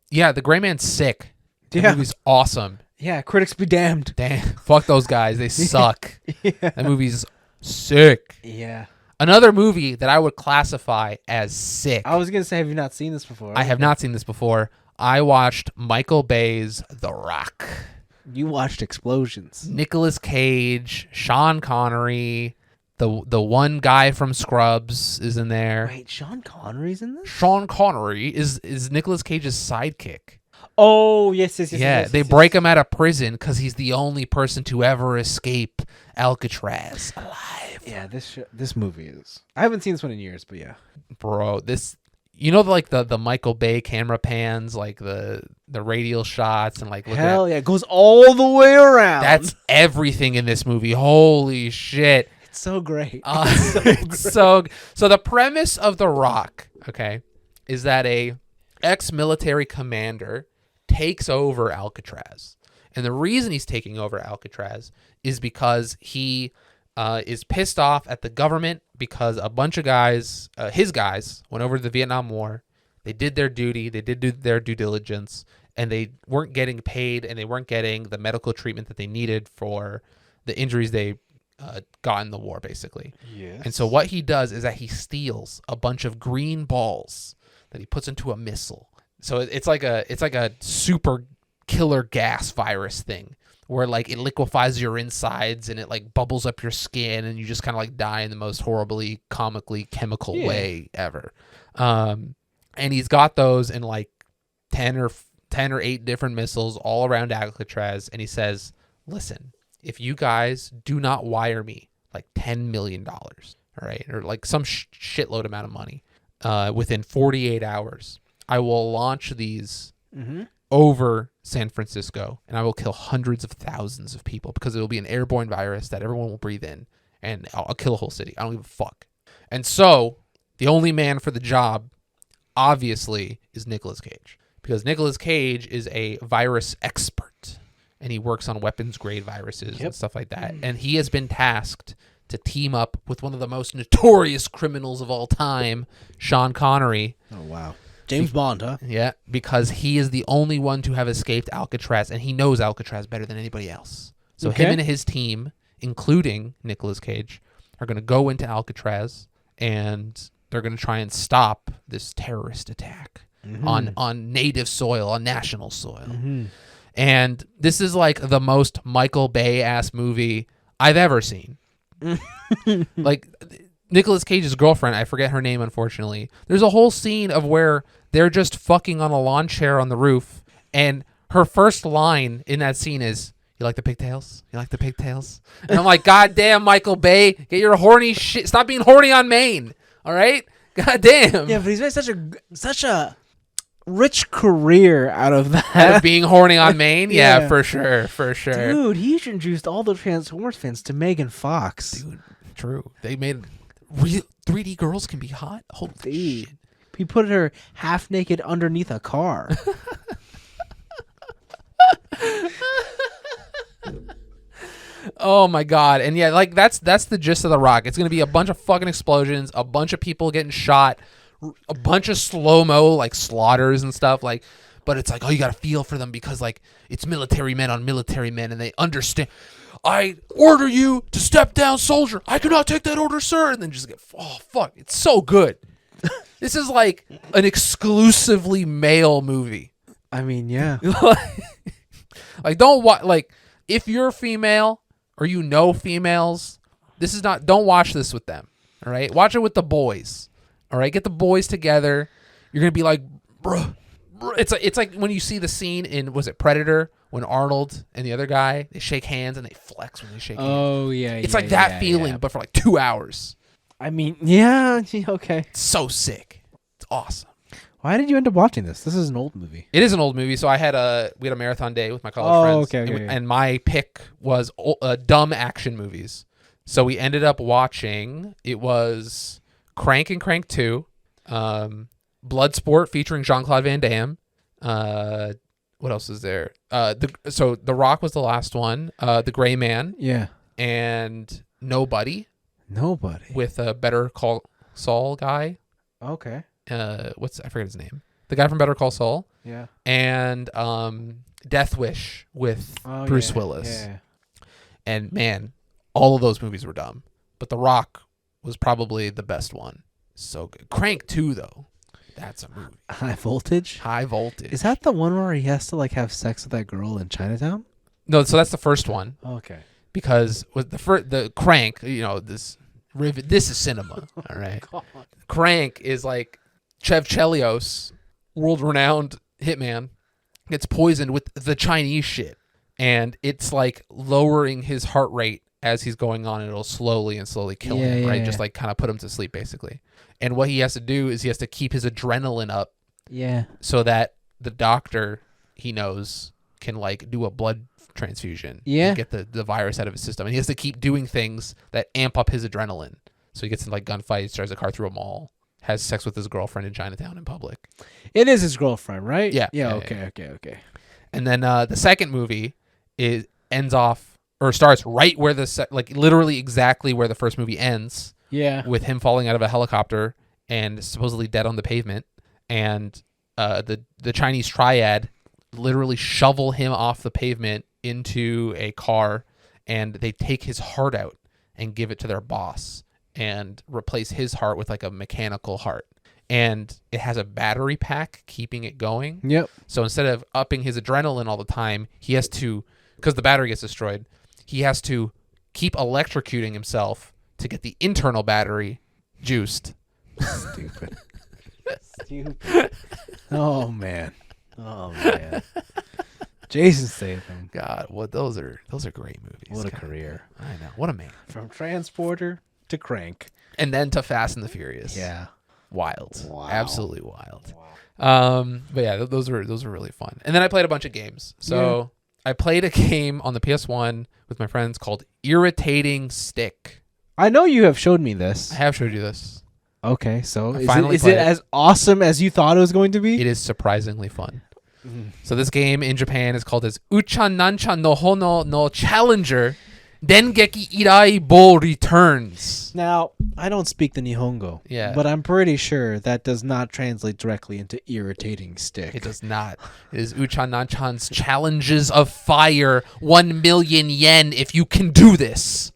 yeah, The Gray Man's sick. The Yeah. movie's awesome. Yeah, critics be damned. Damn, fuck those guys. They suck. Yeah. That movie's sick. Yeah. Another movie that I would classify as sick. I was going to say, have you not seen this before? I have not seen this before. I watched Michael Bay's The Rock. You watched Explosions. Nicolas Cage, Sean Connery, the one guy from Scrubs is in there. Wait, Sean Connery's in this? Sean Connery is Nicolas Cage's sidekick. Oh, yes. Yeah, they break him out of prison because he's the only person to ever escape Alcatraz alive. Yeah, this movie is. I haven't seen this one in years, but yeah. Bro, this like the Michael Bay camera pans, like the radial shots and like Hell yeah, it goes all the way around. That's everything in this movie. Holy shit. It's so great. So the premise of The Rock, okay, is that a ex-military commander takes over Alcatraz. And the reason he's taking over Alcatraz is because he is pissed off at the government because a bunch of guys, his guys, went over to the Vietnam War. They did their duty. They did their due diligence, and they weren't getting paid, and they weren't getting the medical treatment that they needed for the injuries they got in the war, basically. Yes. And so what he does is that he steals a bunch of green balls that he puts into a missile. So it's like a super killer gas virus thing where like it liquefies your insides and it like bubbles up your skin and you just kind of like die in the most horribly comically chemical way ever. And he's got those in like 10 or 8 different missiles all around Alcatraz, and he says, "Listen, if you guys do not wire me like $10 million, all right, or like some shitload amount of money within 48 hours, I will launch these over San Francisco, and I will kill hundreds of thousands of people because it will be an airborne virus that everyone will breathe in, and I'll kill a whole city. I don't give a fuck." And so the only man for the job, obviously, is Nicolas Cage, because Nicolas Cage is a virus expert, and he works on weapons-grade viruses and stuff like that. And he has been tasked to team up with one of the most notorious criminals of all time, Sean Connery. Oh, wow. James Bond, huh? Yeah, because he is the only one to have escaped Alcatraz, and he knows Alcatraz better than anybody else. So him and his team, including Nicolas Cage, are going to go into Alcatraz, and they're going to try and stop this terrorist attack on native soil, on national soil. And this is like the most Michael Bay-ass movie I've ever seen. Like, Nicolas Cage's girlfriend, I forget her name, unfortunately. There's a whole scene of where they're just fucking on a lawn chair on the roof, and her first line in that scene is, "You like the pigtails? You like the pigtails?" And I'm like, God damn, Michael Bay, get your horny shit. Stop being horny on Maine. All right? God damn. Yeah, but he's made such a rich career out of that. Out of being horny on Maine? Yeah. Yeah, for sure. Dude, he introduced all the Transformers fans to Megan Fox. Dude, true. They made real 3D girls can be hot. Holy shit. He put her half naked underneath a car. Oh my god. And yeah, like that's the gist of The Rock. It's gonna be a bunch of fucking explosions, a bunch of people getting shot, a bunch of slow-mo like slaughters and stuff, like, but it's like, oh, you gotta feel for them because like it's military men on military men, and they understand. "I order you to step down, soldier. I cannot take that order, sir." And then just get, oh fuck, it's so good. This is like an exclusively male movie. I mean, yeah. Like, don't watch. Like, if you're female or you know females, this is not. Don't watch this with them. All right, watch it with the boys. All right, get the boys together. You're gonna be like, bruh. It's like when you see the scene in, was it Predator, when Arnold and the other guy, they shake hands and they flex when they shake hands. Oh yeah. It's like that feeling, but for like 2 hours. I mean, yeah. Okay. It's so sick. It's awesome. Why did you end up watching this? This is an old movie. It is an old movie, so we had a marathon day with my college friends. Okay. And my pick was dumb action movies. So we ended up watching, it was Crank and Crank 2, Bloodsport featuring Jean-Claude Van Damme. What else is there? So The Rock was the last one. The Gray Man. Yeah. And Nobody. Nobody. With a Better Call Saul guy. Okay. I forget his name. The guy from Better Call Saul. Yeah. And Death Wish with Bruce Willis. Yeah. And man, all of those movies were dumb, but The Rock was probably the best one. So good. Crank 2 though, that's a movie. High Voltage? High Voltage. Is that the one where he has to like have sex with that girl in Chinatown? No, so that's the first one. Okay. Because with the Crank, this is cinema. All right. Crank is like Chev Chelios, world-renowned hitman, gets poisoned with the Chinese shit, and it's like lowering his heart rate as he's going on, and it'll slowly kill him, right? Just like kind of put him to sleep, basically. And what he has to do is he has to keep his adrenaline up, so that the doctor he knows can like do a blood transfusion, and get the virus out of his system, and he has to keep doing things that amp up his adrenaline. So he gets in like gunfights, drives a car through a mall, has sex with his girlfriend in Chinatown in public. It is his girlfriend, right? Yeah. Okay. And then the second movie starts right where literally exactly where the first movie ends, Yeah. with him falling out of a helicopter and supposedly dead on the pavement, and the Chinese triad literally shovel him off the pavement into a car, and they take his heart out and give it to their boss and replace his heart with like a mechanical heart. And it has a battery pack keeping it going. Yep. So instead of upping his adrenaline all the time, he has to, because the battery gets destroyed, he has to keep electrocuting himself to get the internal battery juiced. Stupid. Stupid. Oh man. Jason Statham. God, what those are great movies. What a God. career. I know. What a man. From Transporter to Crank. And then to Fast and the Furious. Yeah. Wild. Wow. Absolutely wild. Wow. But yeah, those were really fun. And then I played a bunch of games. So I played a game on the PS1 with my friends called Irritating Stick. I know you have showed me this. I have showed you this. Okay, so finally is played it it. as awesome as you thought it was going to be? It is surprisingly fun. So this game in Japan is called as Uchan Nanchan no Hono no Challenger Dengeki Irai Bo Returns. Now, I don't speak the Nihongo. Yeah. But I'm pretty sure that does not translate directly into irritating stick. It does not. It is Uchan Nanchan's Challenges of Fire, 1 million yen if you can do this.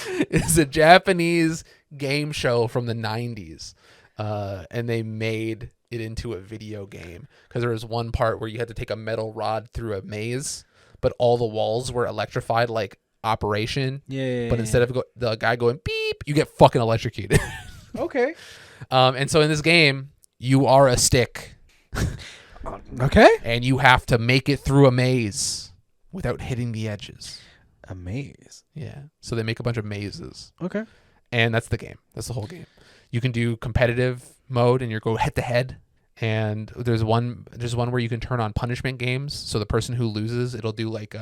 It's a Japanese game show from the 90s. And they made it into a video game because there was one part where you had to take a metal rod through a maze, but all the walls were electrified like Operation. Yeah. But instead of the guy going beep, you get fucking electrocuted. Okay. And so in this game, you are a stick. Okay. And you have to make it through a maze without hitting the edges. A maze. Yeah. So they make a bunch of mazes. Okay. And that's the game. That's the whole game. You can do competitive mode and you go head to head. And there's one where you can turn on punishment games. So the person who loses, it'll do like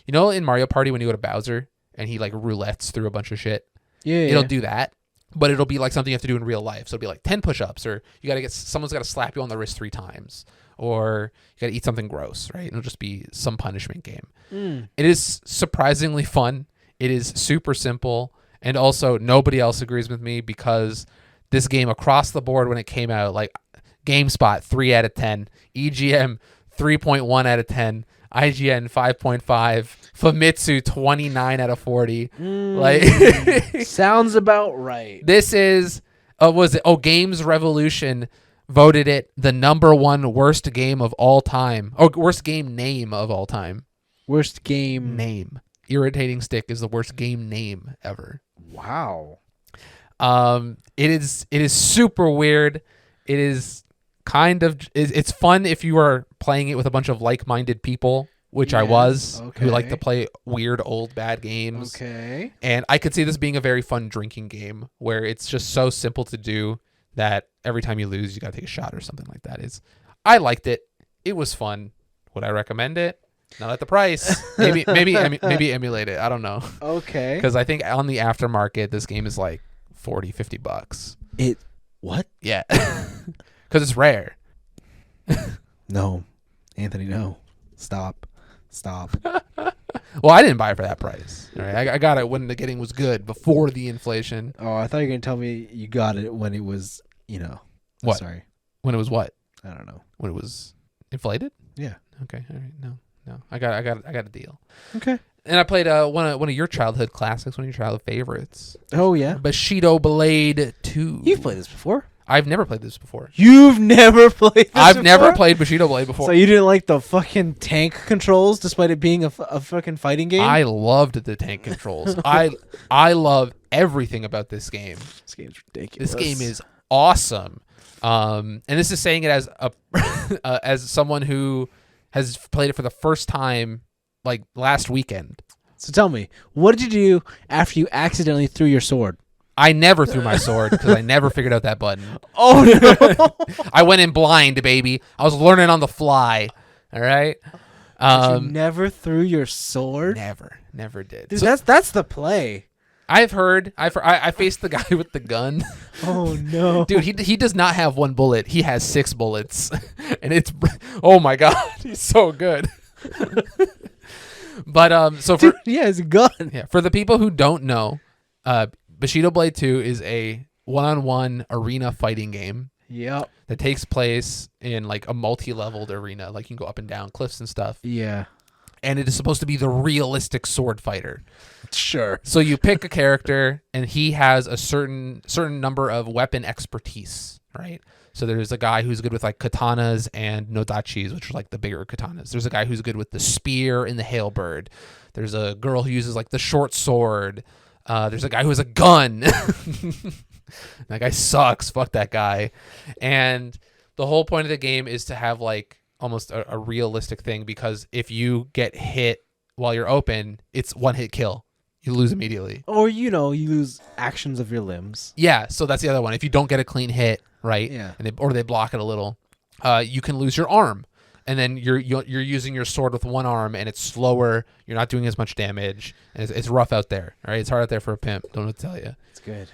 in Mario Party when you go to Bowser and he like roulettes through a bunch of shit. Yeah. It'll do that. But it'll be like something you have to do in real life. So it'll be like 10 push-ups, or someone's got to slap you on the wrist 3 times, or you got to eat something gross, right? It'll just be some punishment game. It is surprisingly fun. It is super simple. And also nobody else agrees with me because this game across the board when it came out, like GameSpot 3 out of 10, EGM 3.1 out of 10, IGN 5.5, Famitsu 29 out of 40. Like sounds about right. This is Games Revolution voted it the #1 worst game of all time. Or worst game name of all time. Worst game Name. Irritating Stick is the worst game name ever. Wow. It is super weird. It is it's fun if you are playing it with a bunch of like-minded people, which I was, who like to play weird old bad games. Okay. And I could see this being a very fun drinking game where it's just so simple to do that every time you lose, you got to take a shot or something like that. I liked it. It was fun. Would I recommend it? Not at the price. Maybe emulate it. I don't know. Okay. Because I think on the aftermarket, this game is like $40-$50. What? Yeah. Because it's rare. No. Anthony, no. Stop. Well, I didn't buy it for that price. All right, I got it when the getting was good before the inflation. Oh, I thought you were going to tell me you got it when it was, What? Sorry. When it was what? I don't know. When it was inflated? Yeah. Okay. All right. No. I got a deal. Okay. And I played one of your childhood classics, one of your childhood favorites. Oh, yeah. Bushido Blade 2. You've played this before? I've never played this before. You've never played this I've before? never played Bushido Blade before. So you didn't like the fucking tank controls despite it being a fucking fighting game? I loved the tank controls. I love everything about this game. This game's ridiculous. This game is awesome. And this is saying it as as someone who has played it for the first time like last weekend. So tell me, what did you do after you accidentally threw your sword? I never threw my sword because I never figured out that button. Oh, no. I went in blind, baby. I was learning on the fly. All right. You never threw your sword? Never did. Dude, that's the play. I faced the guy with the gun. Oh no, dude, he does not have 1 bullet. He has 6 bullets, and oh my god, he's so good. But so for it's a gun. yeah, for the people who don't know, Bushido Blade 2 is a one-on-one arena fighting game. Yep. That takes place in like a multi-leveled arena, like you can go up and down cliffs and stuff. Yeah. And it is supposed to be the realistic sword fighter. Sure. So you pick a character, and he has a certain number of weapon expertise, right? So there's a guy who's good with like katanas and nodachis, which are like the bigger katanas. There's a guy who's good with the spear and the halberd. There's a girl who uses like the short sword. There's a guy who has a gun. That guy sucks. Fuck that guy. And the whole point of the game is to have like almost a realistic thing, because if you get hit while you're open, it's one hit kill. You lose immediately. Or, you lose actions of your limbs. Yeah, so that's the other one. If you don't get a clean hit, right? Yeah. And they block it a little, you can lose your arm. And then you're using your sword with one arm, and it's slower. You're not doing as much damage, and it's rough out there. All right, it's hard out there for a pimp. Don't know what to tell you. It's good.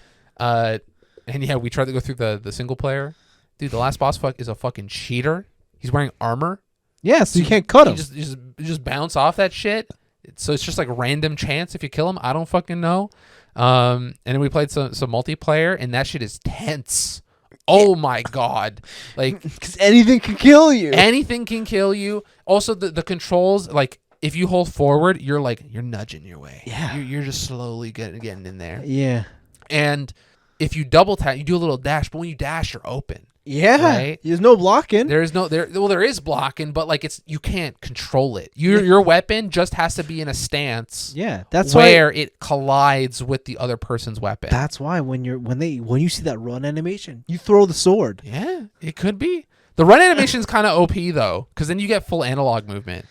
And yeah, we tried to go through the single player. Dude, the last boss is a fucking cheater. He's wearing armor. Yeah, so you can't cut him. You just bounce off that shit. So it's just like random chance if you kill him. I don't fucking know. And then we played some multiplayer, and that shit is tense. Oh my god! Like, because anything can kill you. Anything can kill you. Also, the controls, like if you hold forward, you're nudging your way. Yeah. You're just slowly getting in there. Yeah. And if you double tap, you do a little dash, but when you dash, you're open. Yeah. Right? There's no blocking. There is blocking, but like you can't control it. Your weapon just has to be in a stance. Yeah, that's where it collides with the other person's weapon. That's why when you see that run animation, you throw the sword. Yeah, it could be. The run animation is kind of OP though, because then you get full analog movement.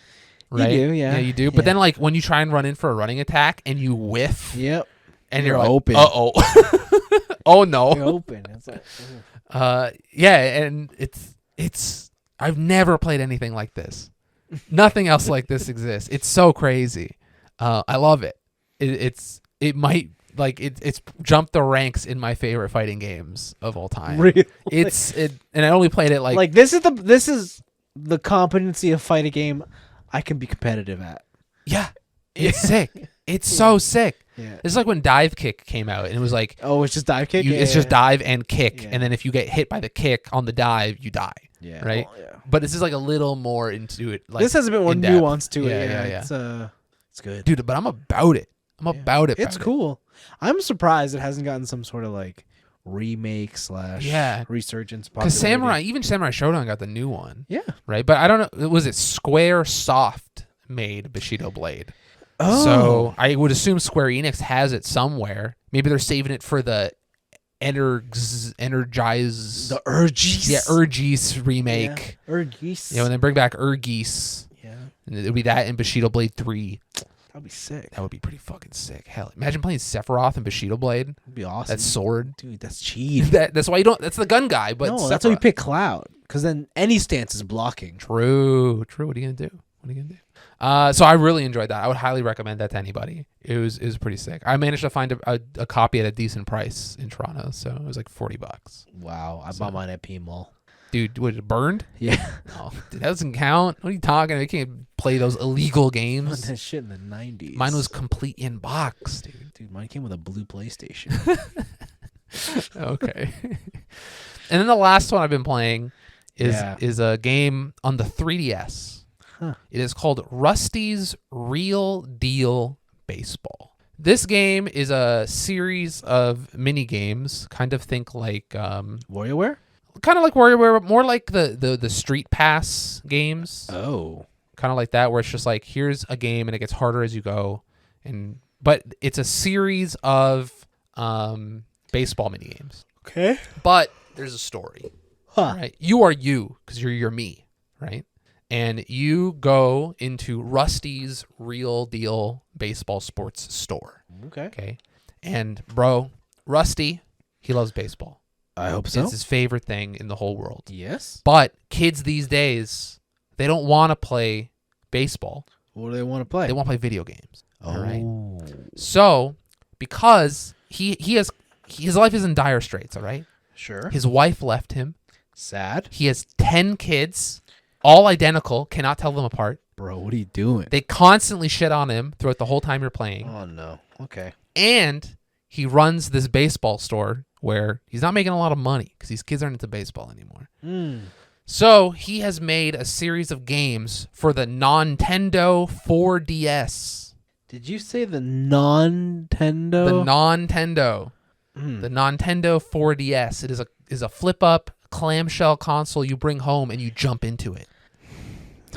Right? You do, yeah. Yeah, you do. But then like when you try and run in for a running attack and you whiff. Yep. And you're open. Like, oh no. You're open. It's like, yeah, and it's I've never played anything like this. Nothing else like this exists. It's so crazy. I love it. It's jumped the ranks in my favorite fighting games of all time. Really? And I only played it like this is the competency of fighting game I can be competitive at. Yeah. It's sick. It's so sick. Yeah. It's like when Dive Kick came out, and it was like, oh, it's just dive kick. It's just dive and kick, Yeah. and then if you get hit by the kick on the dive, you die. Yeah. Right. Well, yeah. But this is like a little more into it. Like this has a bit more in-depth. nuance to it. Yeah. It's good, dude. But I'm about it. About it. It's cool. I'm surprised it hasn't gotten some sort of like remake / resurgence. Because Samurai Showdown got the new one. Yeah. Right. But I don't know. Was it Square Soft made Bushido Blade? Oh. So I would assume Square Enix has it somewhere. Maybe they're saving it for the Energize. The Urgis. Yeah, Urgis remake. Yeah. Urgis. Yeah, when they bring back Urgis. Yeah. And it'll be that in Bushido Blade 3. That'd be sick. That would be pretty fucking sick. Hell, imagine playing Sephiroth and Bushido Blade. That'd be awesome. That sword. Dude, that's cheap. That's why you don't. That's the gun guy. But no, that's why you pick Cloud. Because then any stance is blocking. True. What are you gonna do? So I really enjoyed that. I would highly recommend that to anybody. It was pretty sick. I managed to find a copy at a decent price in Toronto, so it was like $40. Wow, I bought mine at P Mall. Dude, was it burned? Yeah. No, dude, that doesn't count. What are you talking about? You can't play those illegal games. That shit in the 90s. Mine was complete in box, dude. Dude, mine came with a blue PlayStation. Okay. And then the last one I've been playing is a game on the 3DS. Huh. It is called Rusty's Real Deal Baseball. This game is a series of mini games. Kind of think like WarioWare? Kind of like WarioWare, but more like the Street Pass games. Oh. Kind of like that, where it's just like, here's a game and it gets harder as you go. But it's a series of baseball mini games. Okay. But there's a story. Huh. Right? You are you, because you're me, right? And you go into Rusty's Real Deal Baseball Sports Store. Okay. And bro, Rusty, he loves baseball. I hope so. It's his favorite thing in the whole world. Yes. But kids these days, they don't want to play baseball. What do they want to play? They want to play video games. Oh. All right. So, because his life is in dire straits, all right? Sure. His wife left him. Sad. He has 10 kids, all identical, cannot tell them apart. Bro, what are you doing? They constantly shit on him throughout the whole time you're playing. Oh, no. Okay. And he runs this baseball store where he's not making a lot of money because these kids aren't into baseball anymore. So he has made a series of games for the Nintendo 4DS. Did you say the Nintendo? The Nintendo. The Nintendo 4DS. It is a flip-up clamshell console you bring home and you jump into it.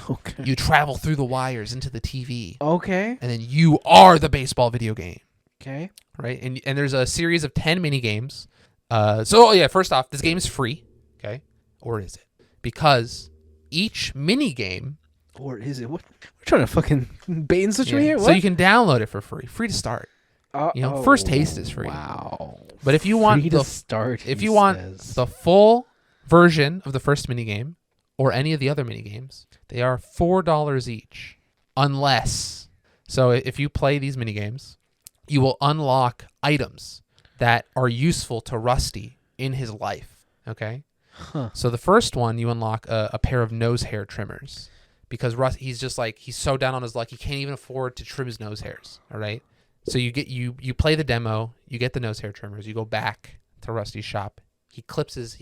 Okay. You travel through the wires into the TV. Okay. And then you are the baseball video game. Okay. Right? And there's a series of 10 mini games. First off, this game is free. Okay? Or is it? Because each mini game... Or is it? What? We're trying to fucking bait and switch me here? What? So you can download it for free. Free to start. First taste is free. Wow. But if you want free to start, if you want the full version of the first mini game or any of the other mini games, they are $4 each. Unless, so if you play these mini games, you will unlock items that are useful to Rusty in his life. Okay. Huh. So the first one, you unlock a pair of nose hair trimmers because he's just like, he's so down on his luck he can't even afford to trim his nose hairs. All right. So you play the demo, you get the nose hair trimmers, you go back to Rusty's shop. He clips his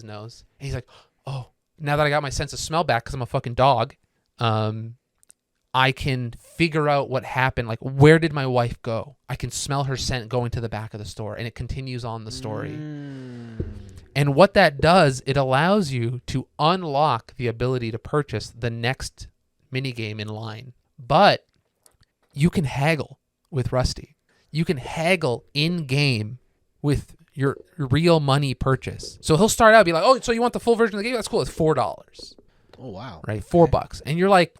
nose, and he's like, "Oh, now that I got my sense of smell back because I'm a fucking dog, I can figure out what happened. Like, where did my wife go? I can smell her scent going to the back of the store," and it continues on the story. And what that does, it allows you to unlock the ability to purchase the next minigame in line. But you can haggle with Rusty. You can haggle in-game with your real money purchase. So he'll start out and be like, "Oh, so you want the full version of the game? That's cool. It's $4. Oh, wow. Right? $4. And you're like,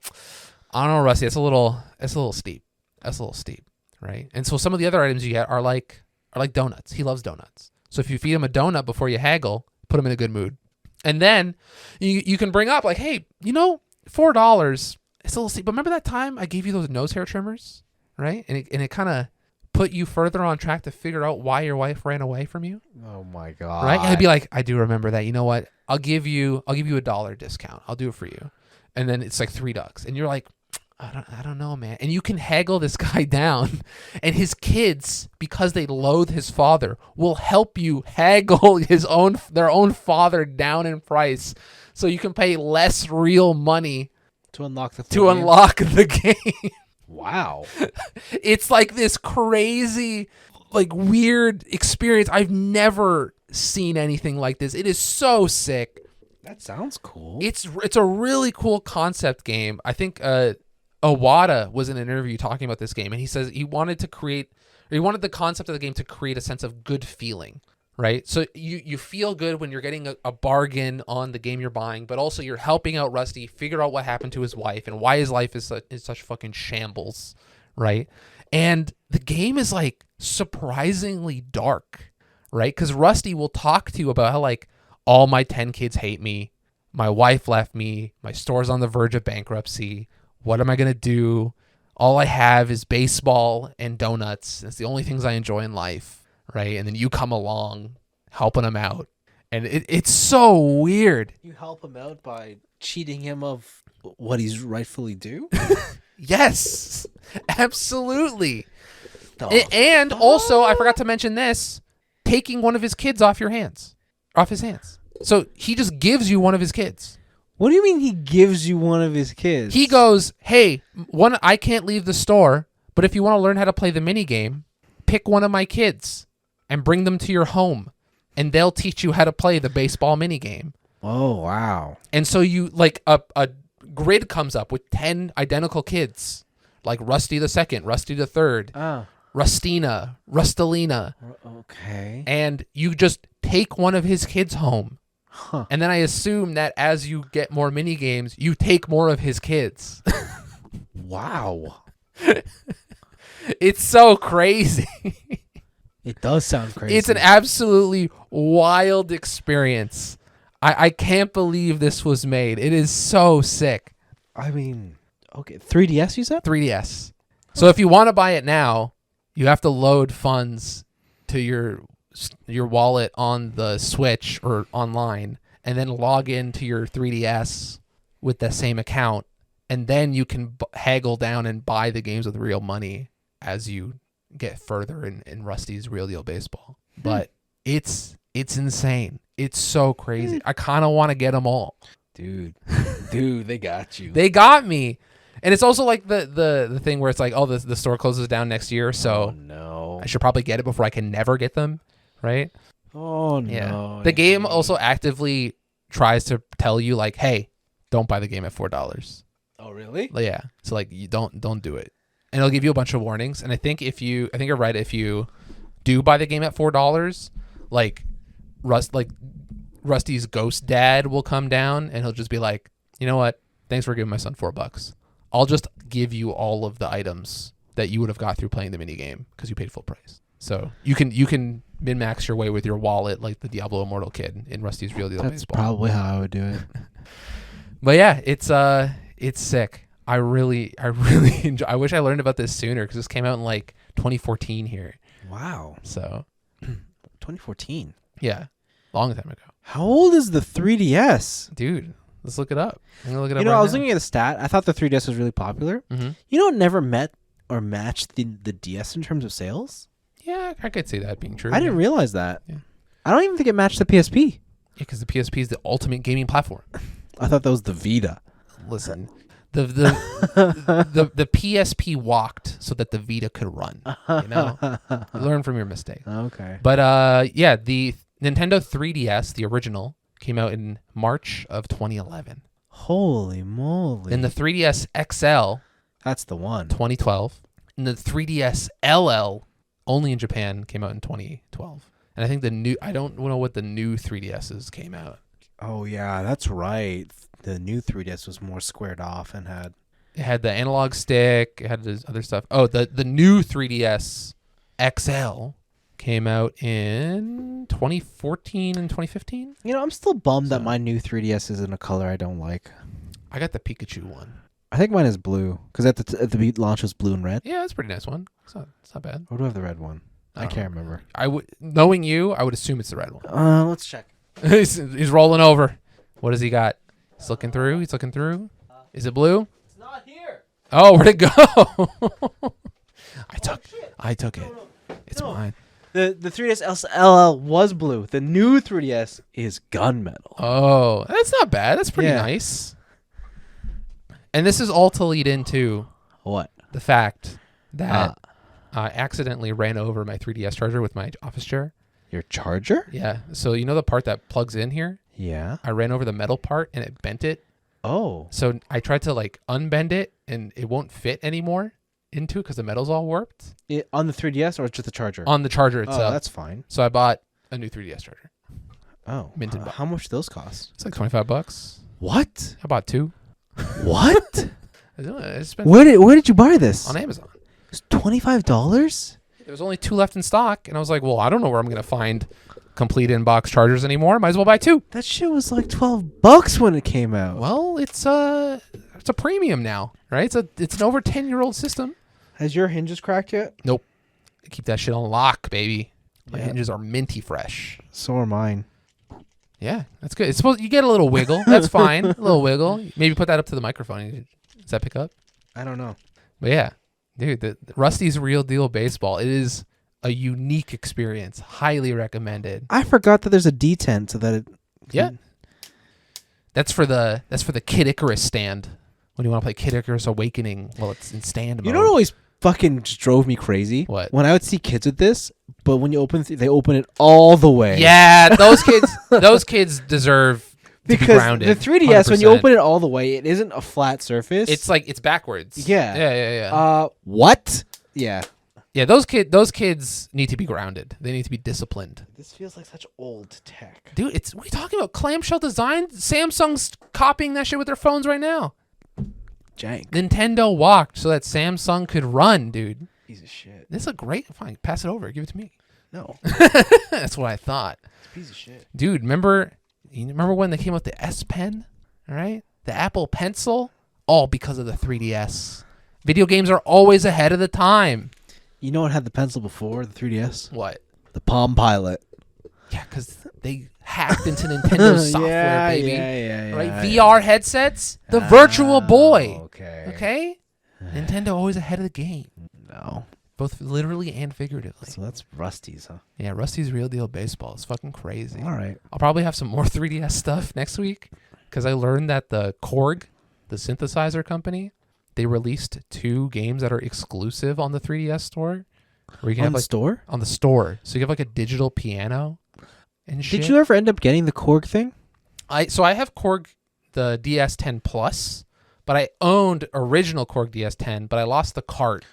"I don't know, Rusty, it's a little steep. That's a little steep." Right? And so some of the other items you get are like donuts. He loves donuts. So if you feed him a donut before you haggle, put him in a good mood. And then you can bring up like, "Hey, $4, it's a little steep. But remember that time I gave you those nose hair trimmers?" Right? And it kind of put you further on track to figure out why your wife ran away from you. Oh my God. Right? And he'd be like, "I do remember that. You know what? I'll give you $1 discount. I'll do it for you." And then it's like $3. And you're like, I don't know, man. And you can haggle this guy down, and his kids, because they loathe his father, will help you haggle their own father down in price, so you can pay less real money to unlock the game. Wow. It's like this crazy, like weird experience. I've never seen anything like this. It is so sick. That sounds cool. It's a really cool concept game. I think Iwata was in an interview talking about this game, and he says he wanted the concept of the game to create a sense of good feeling, right? So you feel good when you're getting a bargain on the game you're buying, but also you're helping out Rusty figure out what happened to his wife and why his life is such fucking shambles, right? And the game is like surprisingly dark, right? Because Rusty will talk to you about how like all my 10 kids hate me, my wife left me, my store's on the verge of bankruptcy. What am I going to do? All I have is baseball and donuts. That's the only things I enjoy in life, right? And then you come along helping him out. And it's so weird. You help him out by cheating him of what he's rightfully due? Yes, absolutely. And also, I forgot to mention this, taking one of his kids off his hands. So he just gives you one of his kids. What do you mean he gives you one of his kids? He goes, "Hey, I can't leave the store, but if you want to learn how to play the mini game, pick one of my kids and bring them to your home, and they'll teach you how to play the baseball mini game." Oh, wow. And so you like a grid comes up with 10 identical kids, like Rusty the Second, Rusty the Third, Rustina, Rustalina. Okay. And you just take one of his kids home. Huh. And then I assume that as you get more mini games, you take more of his kids. Wow. It's so crazy. It does sound crazy. It's an absolutely wild experience. I can't believe this was made. It is so sick. I mean, okay, 3DS you said? 3DS. So if you want to buy it now, you have to load funds to your wallet on the Switch or online, and then log into your 3DS with the same account and then you can haggle down and buy the games with real money as you get further in Rusty's Real Deal Baseball. But it's insane. It's so crazy. I kind of want to get them all. Dude, they got you. They got me. And it's also like the thing where it's like, oh, the store closes down next year, so no. I should probably get it before I can never get them, right? Oh, no. Yeah. The game also actively tries to tell you, like, hey, don't buy the game at $4. Oh, really? Yeah. So, like, you don't do it. And it'll give you a bunch of warnings. And I think you're right, if you do buy the game at $4, like Rusty's ghost dad will come down and he'll just be like, you know what? Thanks for giving my son $4. I'll just give you all of the items that you would have got through playing the mini game because you paid full price. So you can min-max your way with your wallet like the Diablo Immortal kid in Rusty's Real Deal Baseball. That's probably how I would do it. But yeah, it's sick. I really enjoy. I wish I learned about this sooner because this came out in like 2014 here. Wow. So 2014. Yeah, long time ago. How old is the 3DS? Dude, let's look it up. I'm gonna look it up. You know, right I was now. looking at a stat. I thought the 3DS was really popular. Mm-hmm. You know, it never met or matched the DS in terms of sales. Yeah, I could see that being true. I didn't realize that. Yeah. I don't even think it matched the PSP. Yeah, because the PSP is the ultimate gaming platform. I thought that was the Vita. Listen, the PSP walked so that the Vita could run. You know, learn from your mistake. Okay. But yeah, the Nintendo 3DS, the original, came out in March of 2011. Holy moly! Then the 3DS XL, that's the one. 2012, and the 3DS LL, only in Japan, came out in 2012. And I think I don't know what the new 3DSs came out. Oh yeah, that's right. The new 3DS was more squared off and It had the analog stick. It had this other stuff. Oh, the new 3DS XL came out in 2014 and 2015. You know, I'm still bummed that my new 3DS is in a color I don't like. I got the Pikachu one. I think mine is blue because at the launch was blue and red. Yeah, that's a pretty nice one. It's not bad. Or do I have the red one? I can't remember. Knowing you, I would assume it's the red one. Let's check. He's rolling over. What has he got? He's looking through. Is it blue? It's not here. Oh, where'd it go? I took it. It's mine. The 3DS LL was blue. The new 3DS is gunmetal. Oh, that's not bad. That's pretty Yeah. nice. And this is all to lead into What? the fact that I accidentally ran over my 3DS charger with my office chair. Your charger? Yeah. So you know the part that plugs in here? Yeah. I ran over the metal part and it bent it. Oh. So I tried to like unbend it and it won't fit anymore into it because the metal's all warped. On the 3DS or just the charger? On the charger itself. Oh, that's fine. So I bought a new 3DS charger. Oh. Minted box. How much do those cost? It's like $25. What? I bought two. What? I spent Where did you buy this? on Amazon. It's $25? There was only two left in stock, and I was like, well, I don't know where I'm going to find complete in-box chargers anymore. Might as well buy two. That shit was like $12 when it came out. Well, it's a premium now, right? It's an over 10-year-old system. Has your hinges cracked yet? Nope. I keep that shit on lock, baby. My Yeah. hinges are minty fresh. So are mine. Yeah, that's good. It's supposed you get a little wiggle. That's fine. A little wiggle. Maybe put that up to the microphone. Does that pick up? I don't know. But yeah, dude, the Rusty's Real Deal Baseball. It is a unique experience. Highly recommended. I forgot that there's a detent so that it. Yeah. That's for the Kid Icarus stand. When you want to play Kid Icarus Awakening, well, it's in stand mode. You know what always fucking just drove me crazy? What? When I would see kids with this, but when you open, they open it all the way. Yeah, those kids deserve to be because grounded. the 3DS, when you 100%. open it all the way, it isn't a flat surface. It's like it's backwards. Yeah. Yeah. What? Yeah. Yeah, those kids need to be grounded. They need to be disciplined. This feels like such old tech. Dude, what are you talking about? Clamshell design? Samsung's copying that shit with their phones right now. Jank. Nintendo walked so that Samsung could run, dude. Piece of shit. This is a great. Fine, pass it over. Give it to me. No. That's what I thought. It's a piece of shit. Dude, remember when they came out with the S Pen? All right? The Apple Pencil? All because of the 3DS. Video games are always ahead of the time. You know what had the pencil before the 3DS? What? The Palm Pilot. Yeah, because they hacked into Nintendo software, yeah, baby. yeah, Right? yeah. VR headsets, the Virtual Boy. Okay. Okay? Nintendo always ahead of the game, No. both literally and figuratively. So that's Rusty's, huh? Yeah, Rusty's Real Deal Baseball is fucking crazy. All right. I'll probably have some more 3DS stuff next week because I learned that the Korg, the synthesizer company, they released 2 games that are exclusive on the 3DS store. Where you can On have the like store? on the store. So you have like a digital piano and shit. Did you ever end up getting the Korg thing? I have Korg, the DS10 Plus, but I owned original Korg DS10, but I lost the cart.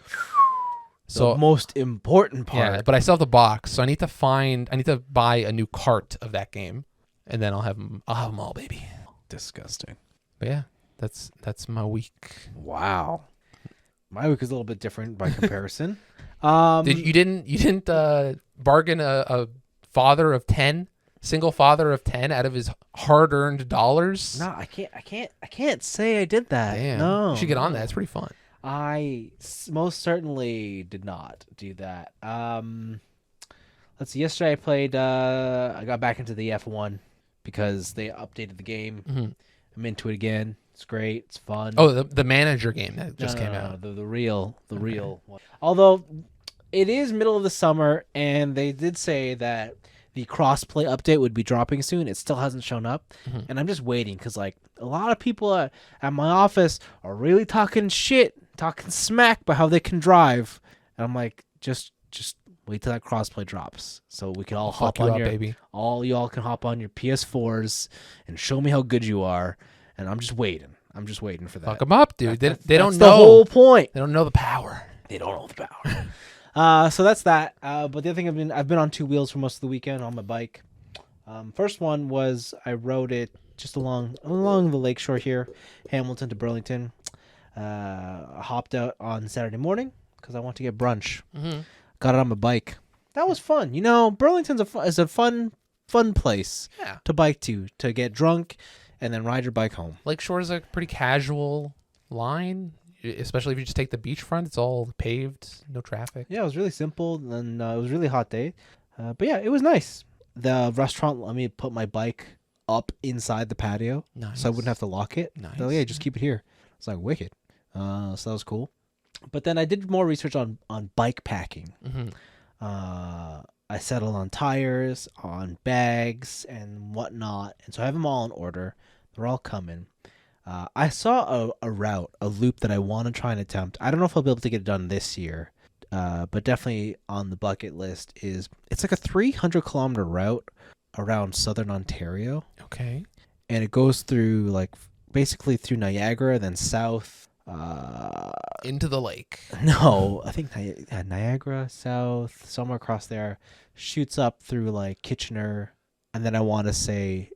So The most important part. yeah, but I still have the box. So I need to buy a new cart of that game, and then I'll have them all, baby. Disgusting. But yeah, that's my week. Wow. My week is a little bit different by comparison. You didn't bargain a single father of 10 out of his hard-earned dollars? No, I can't say I did that. Damn. No. You should get on that. It's pretty fun. I most certainly did not do that. Let's see. Yesterday I played. I got back into the F1 because they updated the game. Mm-hmm. I'm into it again. It's great. It's fun. Oh, the manager game that just came No, out. the real one. Although it is middle of the summer, and they did say that the crossplay update would be dropping soon. It still hasn't shown up, and I'm just waiting because like a lot of people at my office are really talking smack about how they can drive, and I'm like, just wait till that crossplay drops so we can all hop on your baby. all y'all can hop on your PS4s and show me how good you are, and I'm just waiting for that. Fuck them up, dude. They don't That's know the whole point. They don't know the power. They don't know the power. So that's that. But the other thing I've been on 2 wheels for most of the weekend on my bike. First one was I rode it just along the lakeshore here, Hamilton to Burlington. I hopped out on Saturday morning because I want to get brunch. Mm-hmm. Got it on my bike. That was fun. You know, Burlington's is a fun place to bike to get drunk and then ride your bike home. Lakeshore is a pretty casual line, especially if you just take the beachfront. It's all paved, no traffic. Yeah, it was really simple, and it was a really hot day. But yeah, it was nice. The restaurant let me put my bike up inside the patio, so I wouldn't have to lock it. Nice. So yeah, just keep it here. It's like wicked. So that was cool. But then I did more research on bike packing. Mm-hmm. I settled on tires, on bags, and whatnot, and so I have them all in order. They're all coming. I saw a loop that I want to try and attempt. I don't know if I'll be able to get it done this year, but definitely on the bucket list it's like a 300-kilometer route around southern Ontario. Okay. And it goes through basically through Niagara, then south. Into the lake. No, I think Niagara, south, somewhere across there, shoots up through Kitchener, and then I want to say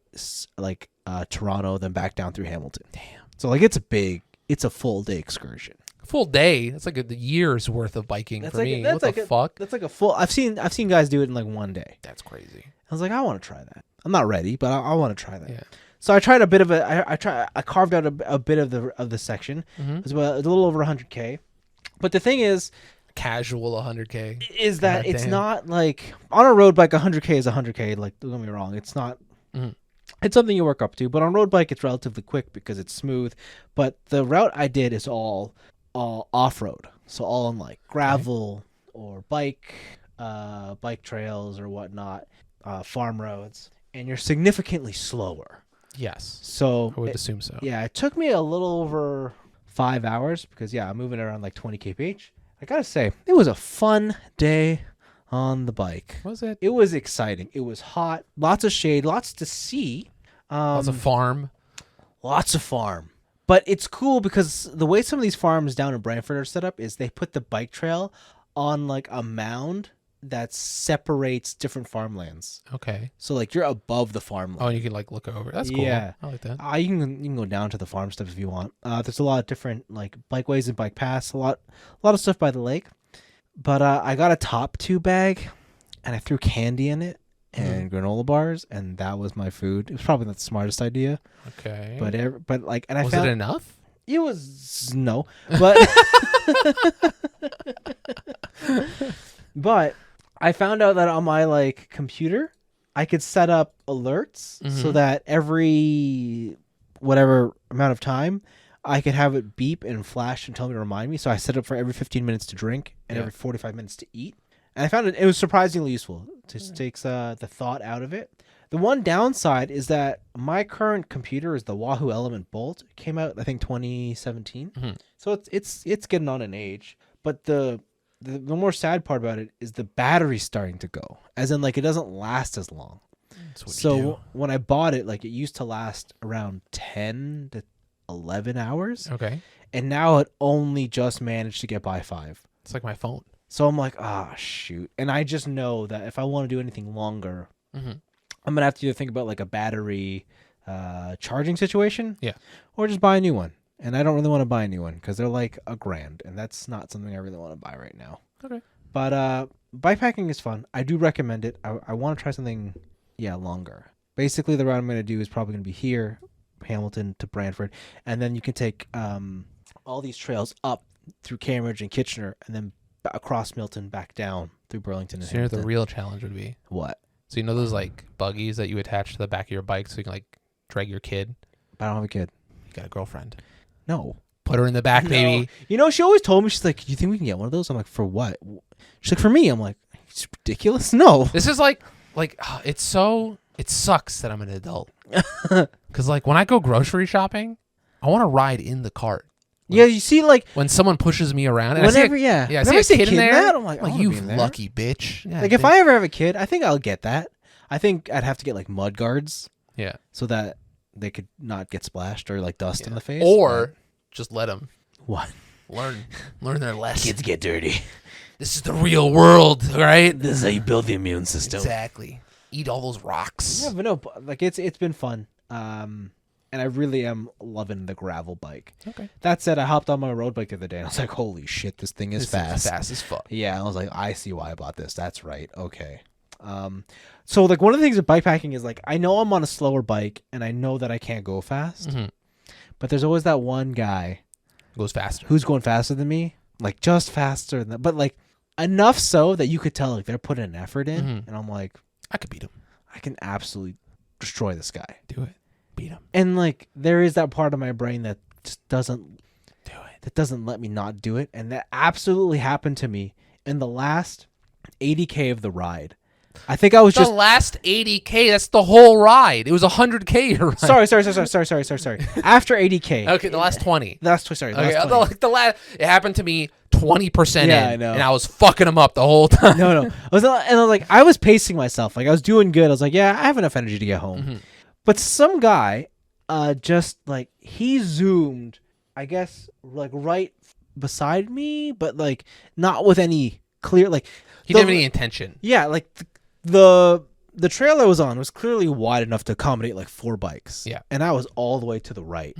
Toronto, then back down through Hamilton. Damn. So it's a full day excursion. Full day. That's like a year's worth of biking for me. What the fuck? That's like a full. I've seen guys do it in one day. That's crazy. I was like, I want to try that. I'm not ready, but I want to try that. Yeah. So I tried a bit of I carved out a bit of the section. Mm-hmm. It was a little over 100K. But the thing is, casual 100K is that it's not like on a road bike 100K is 100K. Don't get me wrong, it's not. Mm-hmm. It's something you work up to, but on road bike it's relatively quick because it's smooth. But the route I did is all off road, so all on gravel or bike trails or whatnot, farm roads, and you're significantly slower. Yes. So I would assume so. Yeah, it took me a little over 5 hours because I'm moving around 20 kph. I gotta say, it was a fun day on the bike. Was it? It was exciting. It was hot, lots of shade, lots to see. Lots of farm. Lots of farm. But it's cool because the way some of these farms down in Brantford are set up is they put the bike trail on a mound that separates different farmlands. Okay. So you're above the farmland. Oh, and you can look over. That's cool. Yeah. I like that. You can go down to the farm stuff if you want. There's a lot of different bikeways and bike paths. A lot of stuff by the lake. But I got a top 2 bag, and I threw candy in it and granola bars, and that was my food. It was probably not the smartest idea. Okay. But and I was found it enough? it was no, but but I found out that on my computer, I could set up alerts so that every whatever amount of time I could have it beep and flash and tell me to remind me. So I set up for every 15 minutes to drink and every 45 minutes to eat. And I found it was surprisingly useful. It just takes the thought out of it. The one downside is that my current computer is the Wahoo Element Bolt. It came out, I think, 2017. So it's getting on in age. But the more sad part about it is the battery's starting to go. As in, like, it doesn't last as long. So when I bought it, like, it used to last around 10 to 11 hours. Okay. And now it only just managed to get by 5. It's like my phone. So I'm like, shoot. And I just know that if I want to do anything longer, I'm going to have to either think about like a battery charging situation or just buy a new one. And I don't really want to buy a new one because they're like $1,000. And that's not something I really want to buy right now. Okay. But bikepacking is fun. I do recommend it. I want to try something, longer. Basically, the route I'm going to do is probably going to be here, Hamilton to Brantford. And then you can take all these trails up through Cambridge and Kitchener and then across Milton back down through Burlington and Hamilton. The real challenge would be what? So you know those like buggies that you attach to the back of your bike so you can like drag your kid? But I don't have a kid. You got a girlfriend. No. Put her in the back, baby. You know, she always told me, she's like, you think we can get one of those? I'm like, for what? She's like, for me. I'm like, it's ridiculous. No. This is like it sucks that I'm an adult. Because like when I go grocery shopping, I want to ride in the cart. Yeah, you see, like when someone pushes me around, and whenever, I see a kid in there. I'm like you lucky bitch. Yeah, like if I ever have a kid, I think I'll get that. I think I'd have to get like mud guards. Yeah. So that they could not get splashed or like dust in the face. Or just let them. What? Learn their lesson. Kids get dirty. This is the real world, right? This is how you build the immune system. Exactly. Eat all those rocks. Yeah, but no, like it's been fun. And I really am loving the gravel bike. Okay. That said, I hopped on my road bike the other day and I was like, holy shit, this thing is fast. Is fast as fuck. Yeah, I was like, I see why I bought this. That's right. Okay. So like one of the things with bikepacking is like I know I'm on a slower bike and I know that I can't go fast. But there's always that one guy goes faster. Who's going faster than me? Like just faster than that. But like enough so that you could tell like they're putting an effort in and I'm like, I could beat him. I can absolutely destroy this guy. Do it. Beat him. And like there is that part of my brain that just doesn't do it. That doesn't let me not do it. And that absolutely happened to me in the last 80K of the ride. I think I was the last 80K. That's the whole ride. It was 100K. Ride. Sorry. After 80K. Okay, the last 20. The last 20. Sorry. The last. It happened to me 20% in. I know. And I was fucking him up the whole time. No. I was pacing myself. Like I was doing good. I was like, yeah, I have enough energy to get home. But some guy, just like he zoomed, I guess, like right beside me, but like not with any clear like. He didn't have any intention. Yeah, like the trail I was on was clearly wide enough to accommodate like 4 bikes. Yeah, and I was all the way to the right,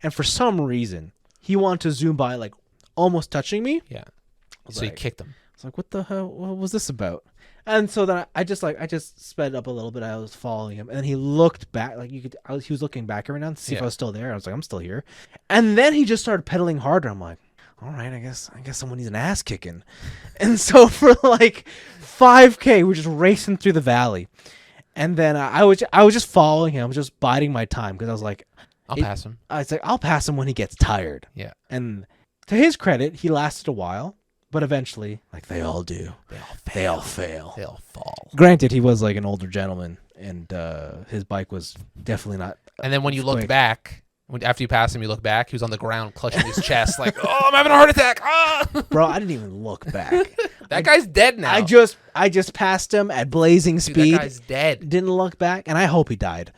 and for some reason he wanted to zoom by, like almost touching me. Yeah, so he kicked him. I was like, what the hell? What was this about? And so then I just sped up a little bit. I was following him, and then he looked back, like he was looking back every now and then to see if I was still there. I was like, I'm still here. And then he just started pedaling harder. I'm like, all right, I guess someone needs an ass kicking. And so for like 5K, we're just racing through the valley. And then I was just following him, just biding my time because I was like, I'll pass him. I was like, I'll pass him when he gets tired. Yeah. And to his credit, he lasted a while. But eventually, like they all do, they all fail. They all fall. Granted, he was like an older gentleman, and his bike was definitely not. And then when you looked back, after you passed him, you look back. He was on the ground, clutching his chest, like, "Oh, I'm having a heart attack!" Ah! Bro, I didn't even look back. That guy's dead now. I just passed him at blazing speed. That guy's dead. Didn't look back, and I hope he died.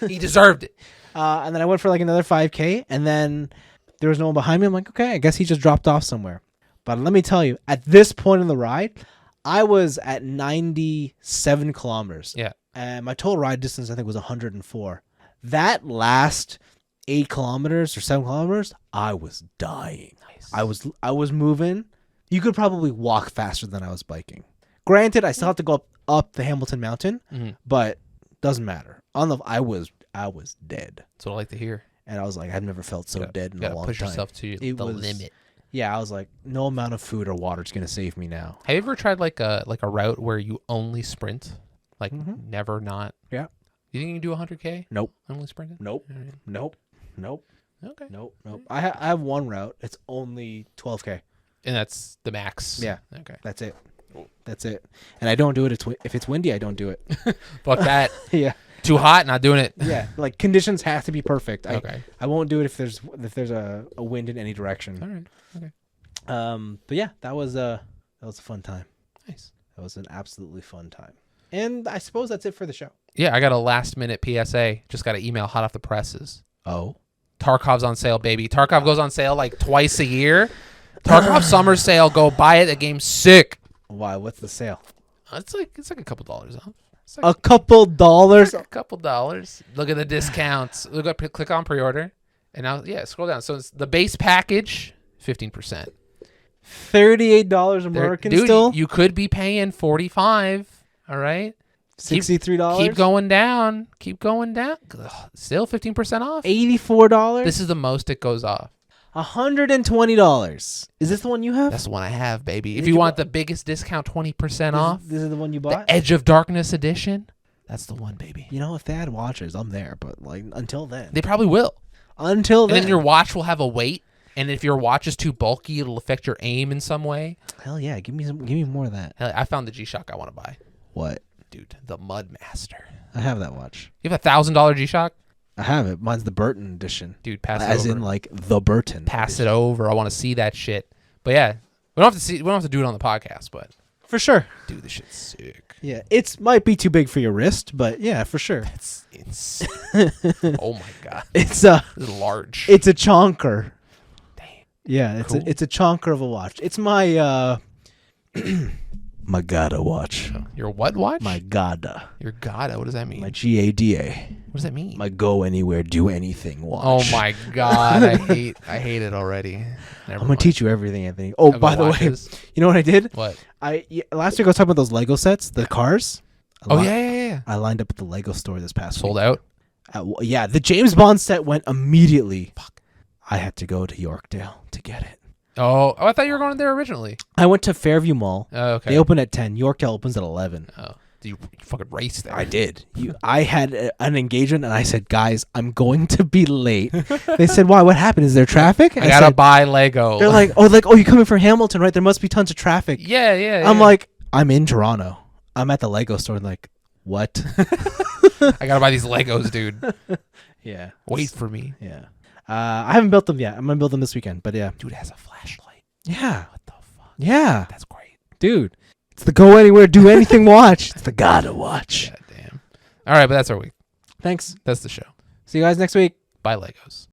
He deserved it. And then I went for like another 5K, and then there was no one behind me. I'm like, okay, I guess he just dropped off somewhere. But let me tell you, at this point in the ride, I was at 97 kilometers. Yeah. And my total ride distance, I think, was 104. That last 8 kilometers or 7 kilometers, I was dying. Nice. I was moving. You could probably walk faster than I was biking. Granted, I still have to go up the Hamilton Mountain, but doesn't matter. I was dead. That's what I like to hear. And I was like, I've never felt so dead in a long time. Push yourself to the limit. Yeah, I was like, no amount of food or water is gonna save me now. Have you ever tried like a route where you only sprint? Like never not. Yeah. You think you can do 100K? Nope. Only sprinting? Nope. All right. Nope. Nope. Okay. Nope. Nope. I have one route. It's only 12K. And that's the max. Yeah. Okay. That's it. That's it. And I don't do it if it's windy. I don't do it. Fuck that. Yeah. Too hot, not doing it. Yeah. Like conditions have to be perfect. Okay. I won't do it if there's a wind in any direction. All right. Okay. But yeah, that was a fun time. Nice. That was an absolutely fun time. And I suppose that's it for the show. Yeah, I got a last minute PSA. Just got an email hot off the presses. Oh. Tarkov's on sale, baby. Tarkov goes on sale like twice a year. Tarkov summer sale. Go buy it. The game's sick. Why? What's the sale? It's like a couple dollars off. It's A couple dollars? a couple dollars. Look at the discounts. Look up, click on pre-order, and now scroll down. So it's the base package, 15%. $38 American Dude, still? you could be paying 45. All right. $63? Keep going down. Keep going down. Ugh, still 15% off. $84? This is the most it goes off. $120. Is this the one you have? That's the one I have, baby. If Did you you want the biggest discount, 20% off. This is the one you The bought? Edge of Darkness edition. That's the one, baby. You know, if they had watches, I'm there. But like until then. They probably will. Until then. And then your watch will have a weight. And if your watch is too bulky, it'll affect your aim in some way. Hell yeah. Give me more of that. Hell, I found the G-Shock I want to buy. What? Dude, the Mudmaster. I have that watch. You have a $1,000 G-Shock? I have it. Mine's the Burton edition. Dude, pass it As over. in like the Burton. Pass it over. I want to see that shit. But yeah, we don't have to do it on the podcast, but For sure. dude, this shit's sick. Yeah. It might be too big for your wrist, but yeah, for sure. It's insane. Oh my god. It's This is large. It's a chonker. Damn. Yeah, it's a chonker of a watch. It's my my Gada watch. Your what watch? My Gada. Your Gada. What does that mean? My GADA. What does that mean? My go anywhere, do anything watch. Oh my god, I hate it already. I'm gonna teach you everything, Anthony. Oh, by the way, you know what I did? What? Last week I was talking about those Lego sets, the cars. Yeah. I lined up at the Lego store this past Sold week. out. Yeah, the James Bond set went immediately. Fuck. I had to go to Yorkdale to get it. Oh, I thought you were going there originally. I went to Fairview Mall. Oh, okay. They open at 10. Yorkdale opens at 11. Oh, you fucking raced there. I did. I had an engagement, and I said, "Guys, I'm going to be late." They said, "Why? What happened? Is there traffic?" I gotta buy Lego. They're like, "Oh, you coming from Hamilton, right? There must be tons of traffic." yeah. I'm like, "I'm in Toronto. I'm at the Lego store." Like, what? I gotta buy these Legos, dude. Yeah. Wait for me. Yeah. I haven't built them yet. I'm gonna build them this weekend. But yeah. Dude, it has a flashlight. Yeah. What the fuck? Yeah. That's great. Dude. It's the go anywhere, do anything watch. It's the gotta watch. God damn. All right, but that's our week. Thanks. That's the show. See you guys next week. Buy Legos.